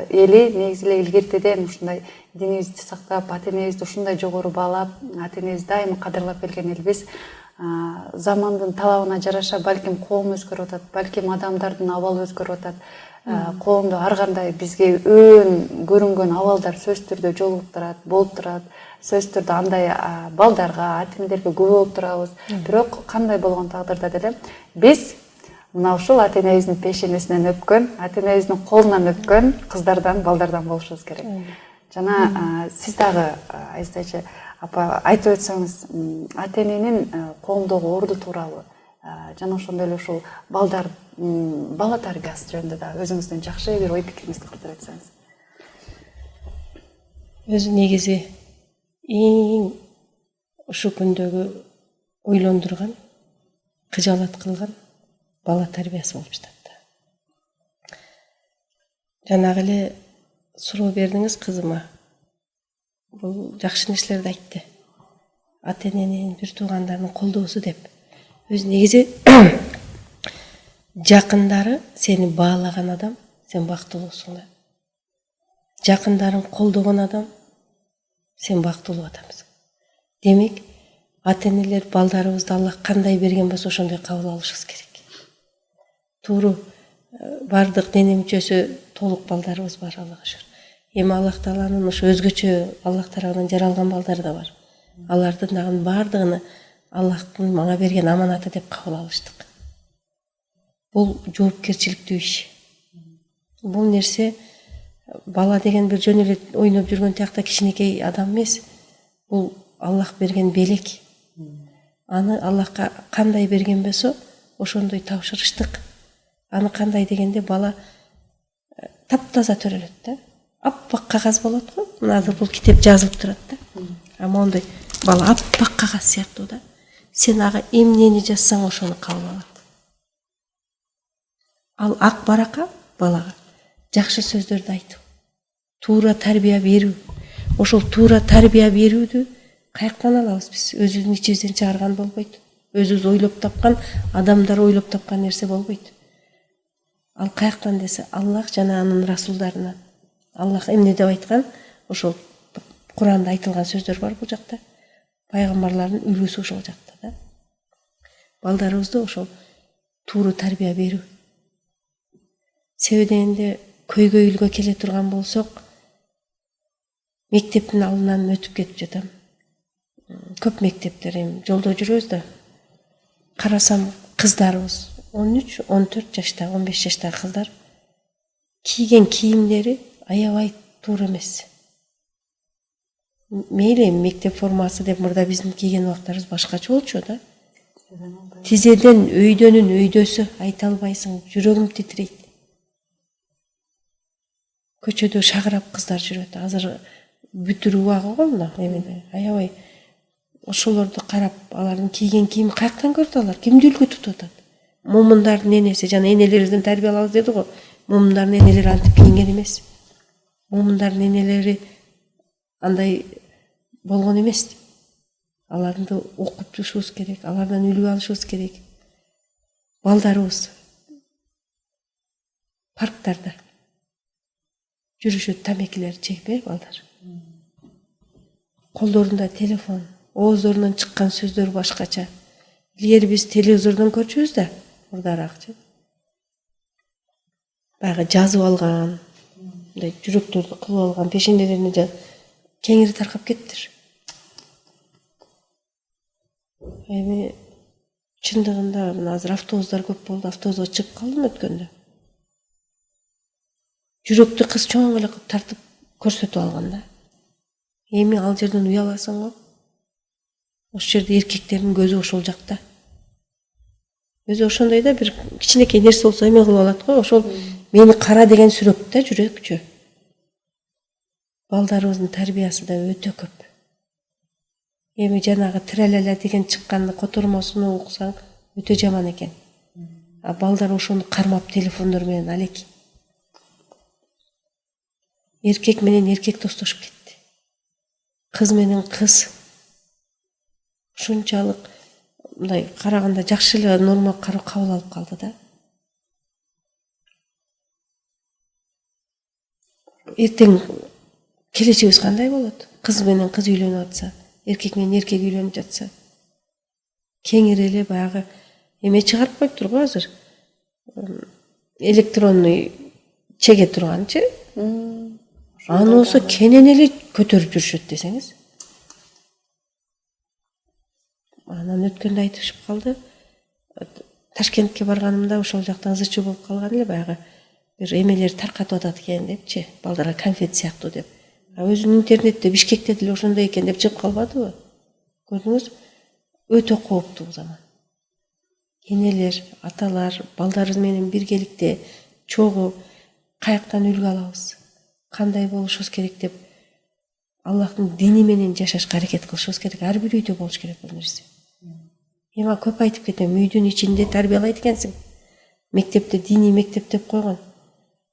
эли негизи эле илгертеден ушундай динибизди сактап, ата энебизди ушундай жогору баалап, ата энебизди дайыма кадырлап келген элбиз. Замандын талабына жараша балким коом өзгөрүп атат, балким адамдардын абалы өзгөрүп атат. Коомдо ар кандай бизге өн көрүнгөн абалдар сөзсүз түрдө жолугуп турат, болуп турат. Сөзсүз түрдө андай балдарга, ата энелерге күбө болуп турабыз. Бирок кандай болгон тагдырда деле биз мына ушул ата энебиздин пешенесинен өпкөн, ата энебиздин колунан өпкөн кыздардан, балдардан болушубуз керек. Жана сиз дагы Айзатчы апа айтып өтсөңүз, ата эненин коомдогу орду тууралуу жана ошондой эле ушул бала тарбиясы жөнүндө да өзүңүздүн жакшы бир ой пикириңизди калтырып өтсөңүз. Өзү негизи эң ушу күндөгү ойлондурган, кыжаалат кылган бала тарбиясы болуп жатат. Жанагы эле суроо бердиңиз кызыма. Бул жакшы нерселерди айтты. Ата эненин, бир туугандардын колдоосу деп. Өзү негизи жакындары сени баалаган адам, сен бактылуусуң да. Жакындарың колдогон адам, сен бактылуу адамсың. Демек, ата энелер балдарыбызды Аллах кандай берген болсо ошондой кабыл алышыбыз керек. Тууру бардык дене мүчөсү толук балдарыбыз бар, Аллага шүкүр. Эми Аллах Тааланын ошо өзгөчө Аллах тарабынан жаралган балдары да бар. Алардын дагы бардыгын Аллахтын мага берген аманаты деп кабыл алыштык. Бул жоопкерчиликтүү иш. Бул нерсе бала деген бир жөн эле ойноп жүргөн тиякта кичинекей адам эмес. Бул Аллах берген белек. Аны Аллахка кандай берген болсо, ошондой тапшырыштык. Аны кандай дегенде бала таптаза төрөлөт да. Аппак кагаз болот го. Азыр бул китеп жазылып турат да. Ама ондай бала аппак кагаз сыяктуу да. Сен ага эмнени жазсаң ошону кабыл алат. Ал ак барака балага жакшы сөздөрдү айтуу, туура тарбия берүү. Ошол туура тарбия берүүдү каяктан алабыз биз? Өзүбүздүн ичибизден чыгарган болбойт. Өзүбүз ойлоп тапкан, адамдар ойлоп тапкан нерсе болбойт. Ал каяктан десе, Аллах жана анын расулдарынан. Аллах эмне деп айткан? Ошол Куранда айтылган сөздөр бар бул жакта. Пайгамбарлардын үлгүсү ошол жакта да. Балдарыбызды ошол тууру тарбия берүү. Себеби дегенде көйгөйлүгө келе турган болсок, мектептин алдынан өтүп кетип жатам. Көп мектептер эми жолдо жүрөбүз да. Карасам кыздарыбыз 13, 14 жашта, 15 жаштагы кыздар кийген кийимдери аябай туура эмес. Мейли мектеп формасы деп мурда биздин кийген убактарыбыз башкача болчу да. Тизеден өйдөнүн өйдөсү айта албайсың, жүрөгүм титрейт. Көчөдө шагырап кыздар жүрөт. Азыр бүтүрүү убагы го мына эмеде. Аябай ошолорду карап, алардын кийген кийими каяктан көрдү алар? Кимди үлгү тутуп атат? Мумундардын энеси, жана энелерибизден тарбия алабыз деди го. Мумундардын энелери антип кийинген эмес. Мумундардын энелери андай болгон эмес. Аларды окуп жүрүшүбүз керек, алардан үлгү алышыбыз керек. Балдарыбыз парктарда жүрүшөт, тамекилер чегип балдар. Колдорунда телефон, ооздорунан чыккан сөздөр башкача. Илгери биз телевизордон көрчүбүз да, мурдаракчы. Баягы жазып алган, мындай жүрөктөрдү кылып алган, пешенелерине кеңири таркап кеттир. Эми чындыгында мына азыр автобустар көп болду, автобуска чыгып калдым өткөндө. Жүрөктү кыз чоң эле кылып тартып көрсөтүп алган да. Эми ал жерден уяласың го. Ошол жерде эркектердин көзү ошол жакта. Өзү ошондой да бир кичинекей нерсе болсо эме кылып алат го. Ошол мени кара деген сүрөк да жүрөкчү. Балдарыбыздын тарбиясы да өтө көп. Эми жанагы тирелеле деген чыкканды котормосуну уксаң өтө жаман экен. А балдар ошону кармап телефондор менен алеки. Эркек менен эркек достошуп кетти. Кыз менен кыз. Ушунчалык мындай караганда жакшы эле норма кабыл алып калды да. Эртең келечегибиз кандай болот? Кыз менен кыз үйлөнүп атса, эркек менен эркек үйлөнүп жатса. Кеңири эле баягы эме чыгарып коюптур го азыр. Электронный чеге турганчы. Аны болсо кенен эле көтөрүп жүрүшөт десеңиз. Анан өткөндө айтышып калды. Ташкентке барганымда ошол жактан ызычуу болуп калган эле баягы бир эмелер таркатып атат экен депчи, балдарга конфет сыяктуу деп. А өзүнүн интернетте Бишкекте деле ошондой экен деп чыгып калбадыбы? Көрдүңүз? Өтө кооптуу заман. Энелер, аталар, балдарыбыз менен биргеликте чогуу каяктан үлгү алабыз? Кандай болушубуз керек деп Аллахтын дини менен жашашка аракет кылышыбыз керек. Ар бир үйдө болуш керек бул нерсе. Эми көп айтып кетем, үйдүн ичинде тарбиялайт экенсиң. Мектепте дини мектеп деп койгон.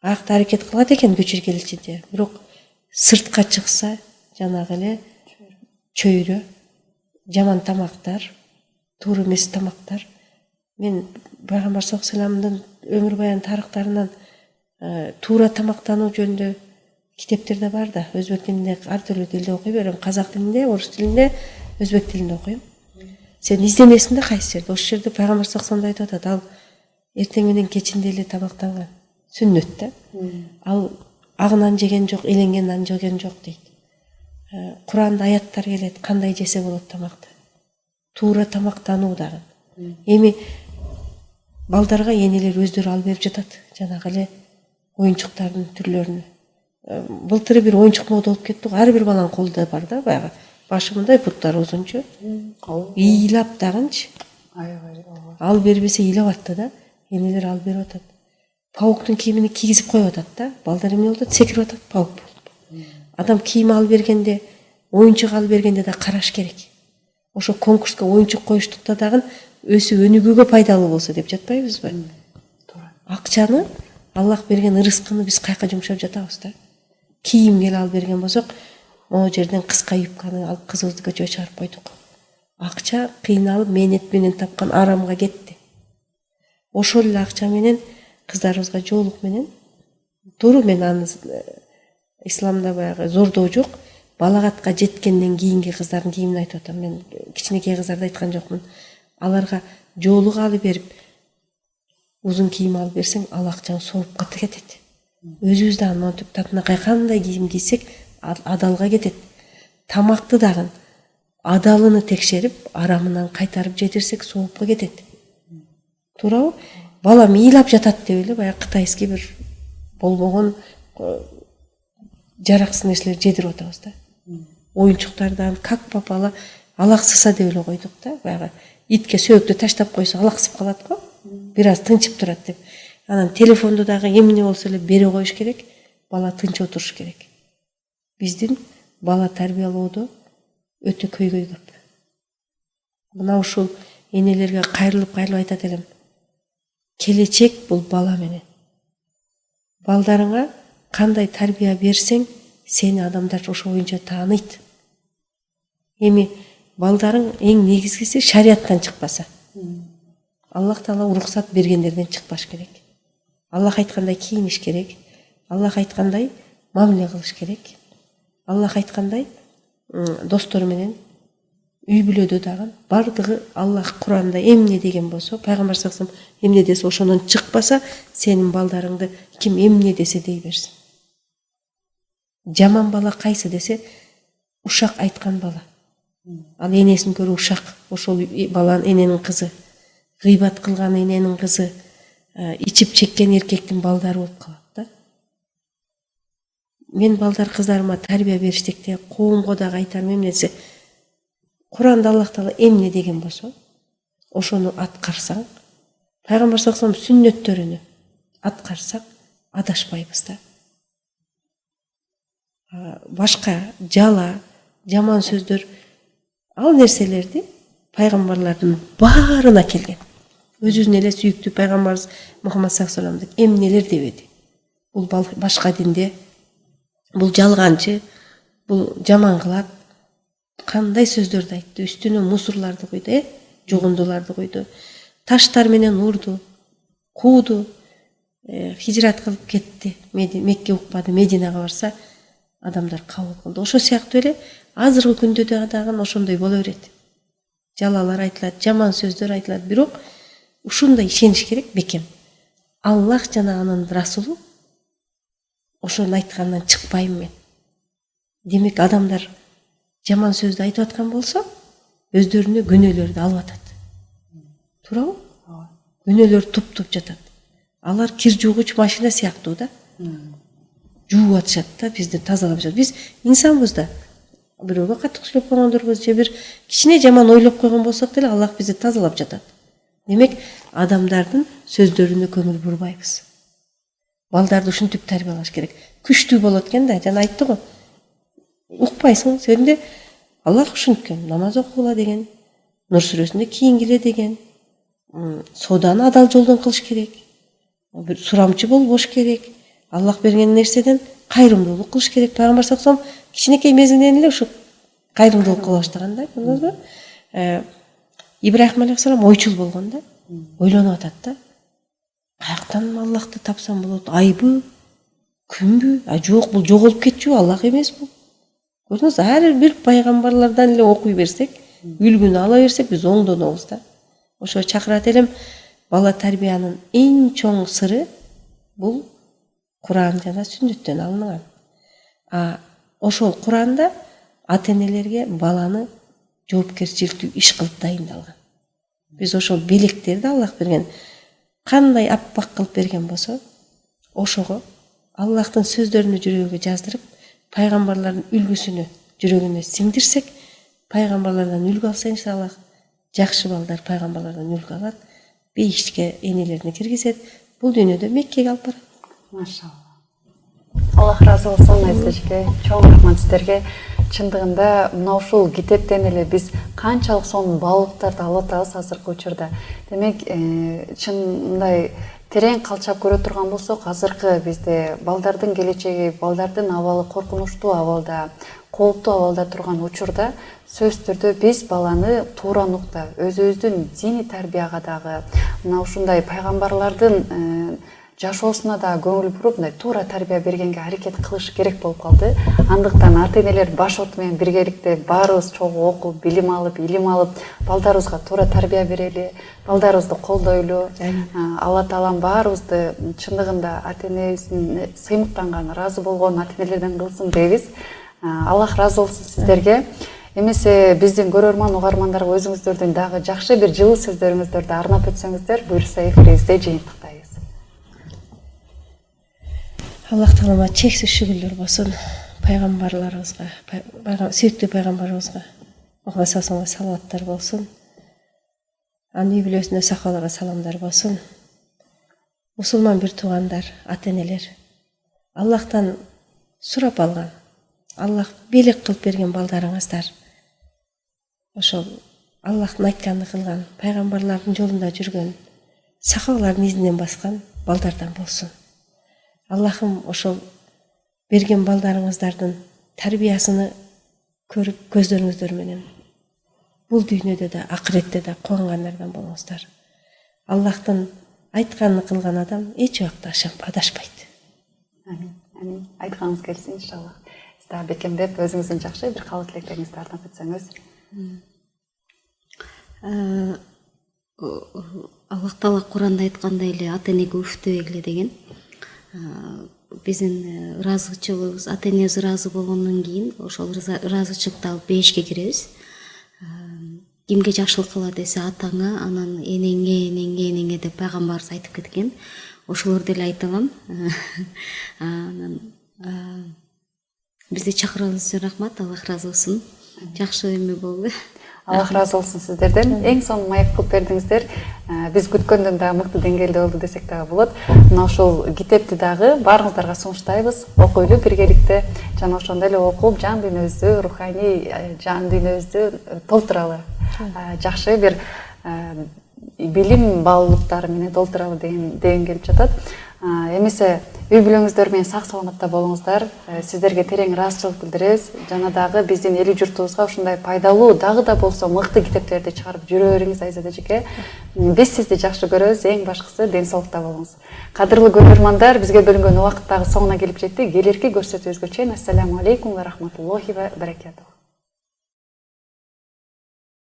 Акта аракет кылат экен көчүргө ичинде. Бирок сыртка чыкса, жанагы эле чөйрө, жаман тамактар, туура эмес тамактар. Мен Пайгамбар саллаллаху алейхи вассаламдын өмүр баян тарыктарынан туура тамактануу жөнүндө китептерде бар да, өзбек тилинде, ар түрдүү тилде окуй берем, казак тилинде, орус тилинде, өзбек тилинде окуйм. Сен изденесиң да кайсы жерде? Ошол жерде Пайгамбар саллаллаху алейхи вассалам айтып атат, ал эртең менен кечинде эле тамактанган. Сүннөт да. Ал агынан жеген жок, эленген нан жеген жок дейт. Куранда аяттар келет, кандай жесе болот тамакты. Туура тамактануу дагы. Эми балдарга энелер өздөрү алып берип жатат, жанагы эле оюнчуктардын түрлөрүнө. Былтыр бир оюнчук мода болуп кетти го, ар бир баланын колунда бар да, баягы башы мындай, буттары узунчу. Ыйлап дагынчы. Ал бербесе ыйлап атты да, энелер алып берип атат. Пауктун кийимин кийгизип коюп атат да, балдар эмне болуп атат, секирип атат паук болуп. Адам кийим алып бергенде, оюнчук алып бергенде да караш керек. Ошо конкурска оюнчук коюштукта дагы өсүп өнүгүүгө пайдалуу болсо деп жатпайбызбы? Акчаны, Аллах берген ырыскыны биз каяка жумшап жатабыз да. Кийимге алып берген болсок, могу жерден кыска юбканы алып кызыбызды көчөгө чыгарып койдук. Акча кыйналып мээнет менен тапкан арамга кетти. Ошол эле акча менен кыздарыбызга жоолук менен, туура мен аны исламда баягы зордоо жок, балагатка жеткенден кийинки кыздардын кийимин айтып атам. Мен кичинекей кыздарды айткан жокмун. Аларга жоолук алып берип, узун кийим алып берсең, ал акчаң сооп кетет. Өзүбүз дагы монтип татынакай кандай кийим кийсек, адалга кетет. Тамакты дагы адалыны текшерип, арамынан кайтарып жетирсек, соопко кетет. Туурабы? Балам ыйлап жатат деп эле баягы кытайский бир болбогон жараксыз нерселер жедирип атабыз да. Оюнчуктардан как попало алаксыса деп эле койдук да, баягы итке сөөктү таштап койсо алаксып калат го. Бир аз тынчып турат деп. Анан телефонду дагы эмне болсо эле бере коюш керек, бала тынч отуруш керек. Биздин бала тарбиялоодо өтө көйгөй көп. Мына ушул энелерге кайрылып айтат элем. Келечек бул бала менен. Балдарыңа кандай тарбия берсең, сени адамдар ошо боюнча тааныйт. Эми балдарың эң негизгиси шарияттан чыкпаса. Аллах Таала уруксат бергендерден чыкпаш керек. Аллах айткандай кийиниш керек. Аллах айткандай мамиле кылыш керек. Аллах айткандай достору менен үй бүлөдө дагы бардыгы Аллах Куранда эмне деген болсо, Пайгамбар саллаллаху алейхи вассалам эмне десе ошондон чыкпаса, сенин балдарыңды ким эмне десе дей берсин. Жаман бала кайсы десе, ушак айткан бала. Ал энесин көрүү ушак, ошол баланын эненин кызы, гыйбат кылган эненин кызы, ичип чеккен эркектин балдары болуп калат да. Мен балдар кыздарыма тарбия бериштекте коомго дагы айтарым эмнеси, Куранда Аллах Таала эмне деген болсо, ошону аткарсаң, Пайгамбар саллаллаху алейхи вассалам сүннөттөрүнү аткарсак, адашпайбыз да. Башка жала, жаман сөздөр, ал нерселерди пайгамбарлардын баарына келген. Өзүнүн эле сүйүктүү пайгамбарыбыз Мухаммад саллаллаху алейхи вассалам эмнелер дебеди. Бул башка динде, бул жалганчы, бул жаман кылат, кандай сөздөрдү айтты, үстүнө мусурларды койду, жугундуларды койду, таштар менен урду, кууду, хижрат кылып кетти, Мекке укпады, Мединага барса адамдар кабыл кылды. Ошо сыяктуу эле азыркы күндө дагы ошондой боло берет. Жалалар айтылат, жаман сөздөр айтылат, бирок ушундай ишениш керек бекем. Аллах жана анын расулу ошону айткандан чыкпайм мен. Демек адамдар жаман сөздү айтып аткан болсо, өздөрүнө күнөөлөрдү алып атат. Туурабы? Күнөөлөр туп-туп жатат. Алар кир жуугуч машина сыяктуу да. Жууп атышат да, бизди тазалап жатат. Биз инсанбыз да. Бирөөгө каттык сүйлөп койгондорбуз, же бир кичине жаман ойлоп койгон болсок деле Аллах бизди тазалап жатат. Демек, адамдардын сөздөрүнө көңүл бурбайбыз. Балдарды ушинтип тарбиялаш керек. Күчтүү болот экен да, жана айтты го. Укпайсың, сенде Аллах ушинткен, намаз окугула деген, Нур сүрөсүндө кийингиле деген, сооданы адал жолдон кылыш керек. Бир сурамчы болбош керек. Аллах берген нерседен кайрымдуулук кылыш керек. Пайгамбар саллаллаху алейхи вассалам кичинекей мезгилден эле ушу кайрымдуулук кыла баштаган да, көрдүңүзбү? Ибрахим алейхиссалам ойчул болгон да, ойлонуп атат да. Каяктан Аллахты тапсам болот? Айбы, күнбү? Жок, бул жоголуп кетчү, Аллах эмес бул. Көрдүңүз, ар бир пайгамбарлардан эле окуй берсек, үлгүнү ала берсек, биз оңдонобуз да. Ошо чакырат элем, бала тарбиянын эң чоң сыры бул Куран жана сүннөттөн алынган. Ошол Куранда ата-энелерге баланы жоопкерчиликтүү иш кылып дайындалган. Биз ошол белектерди Аллах берген, кандай аппак кылып берген болсо, ошого Аллахтын сөздөрүнү жүрөгүгө жаздырып, пайгамбарлардын үлгүсүнү жүрөгүнө сиңдирсек, пайгамбарлардан үлгү алса иншаллах, жакшы балдар пайгамбарлардан үлгү алат, бейишке энелерине киргизет, бул дүйнөдө Меккеге алып барат. Машалла. Аллах разы болсун айсыжке, чоң рахмат сиздерге. Чындыгында мына ушул китептен эле биз канчалык сонун баалыктарды алып атабыз азыркы учурда. Демек, чындай терең калчап көрө турган болсок, азыркы бизде балдардын келечеги, балдардын абалы коркунучтуу абалда, кооптуу абалда турган учурда сөзсүз түрдө биз баланы туура нукта, өзүбүздүн дини тарбияга дагы, мына ушундай пайгамбарлардын жашоосуна да көңүл буруп, мындай туура тарбия бергенге аракет кылыш керек болуп калды. Андыктан ата-энелер баш оту менен биргеликте баарыбыз чогуу окуп, илим алып, балдарыбызга туура тарбия берели, балдарыбызды колдойлу. Алла Таалам баарыбызды чындыгында ата-энебиздин сыймыктанган, разы болгон ата-энелерден кылсын дейбиз. Аллах разы болсун сиздерге. Эмесе биздин көрөрман угармандарга өзүңүздөрдүн дагы жакшы бир жылуу сөздөрүңүздөрдү арнап өтсөңүздөр, буюрса эфирибизде жыйынтыктайбыз. Аллах Таалама чексиз шүгүрлөр болсун пайгамбарларыбызга, сүйүктүү пайгамбарыбызга, Мухаммад саллаллаху алейхи салаваттар болсун. Анын үй бүлөсүнө, сахабаларга саламдар болсун. Мусулман бир туугандар, ата-энелер, Аллахтан сурап алган, Аллах белек кылып берген балдарыңыздар. Ошол Аллахтын айтканын кылган, пайгамбарлардын жолунда жүргөн, сахабалардын изинен баскан балдардан болсун. Аллахым ошол берген балдарыңыздардын тарбиясыны көрүп көздөрүңүздөр менен бул дүйнөдө да, акыретте да кубангандардан болуңуздар. Аллахтын айтканын кылган адам эч убакта адашпайт. Амин. Айтканыңыз келсин иншаллах. Сиз дагы бекемдеп өзүңүздүн жакшы бир каалоо тилектериңизди арнап өтсөңүз. Аллах Таала Куранда айткандай эле ата-энеге уфтебегиле деген. Биздин ыраазычылыгыбыз, ата-энебиз ыраазы болгондон кийин ошол ыраазычылыкты алып бейишке киребиз. кимге жакшылык кыла десе атаңа, анан энеңге деп пайгамбарыбыз айтып кеткен. Ошолорду эле айта алам. Анан бизди чакырганыңыз үчүн рахмат, Аллах ыраазы болсун. Жакшы эме болду. Аллах разы болсун сиздерден. Эң сонун маек кылып бердиңиздер. Биз күткөндөн дагы мыкты деңгээлде болду десек дагы болот. Мына ушул китепти дагы баарыңыздарга сунуштайбыз. Окуйлу биргеликте. Жана ошондой эле окуп, жан дүйнөбүздү, руханий жан дүйнөбүздү толтуралы. Жакшы бир билим баалуулуктары менен толтуралы деген келип жатат. Эмесе үй бүлөңүздөр менен сак саламатта болуңуздар. Сиздерге терең ыраазычылык билдиребиз. Жана дагы биздин эли журтубузга ушундай пайдалуу, дагы да болсо мыкты китептерди чыгарып жүрө бериңиз Айзада эжеке. Биз сизди жакшы көрөбүз. Эң башкысы ден соолукта болуңуз. Кадырлуу көрөрмандар, бизге бөлүнгөн убакыт дагы соңуна келип жетти. Келерки көрсөтүүбүзгө чейин ассаламу алейкум ва рахматуллахи ва баракатух.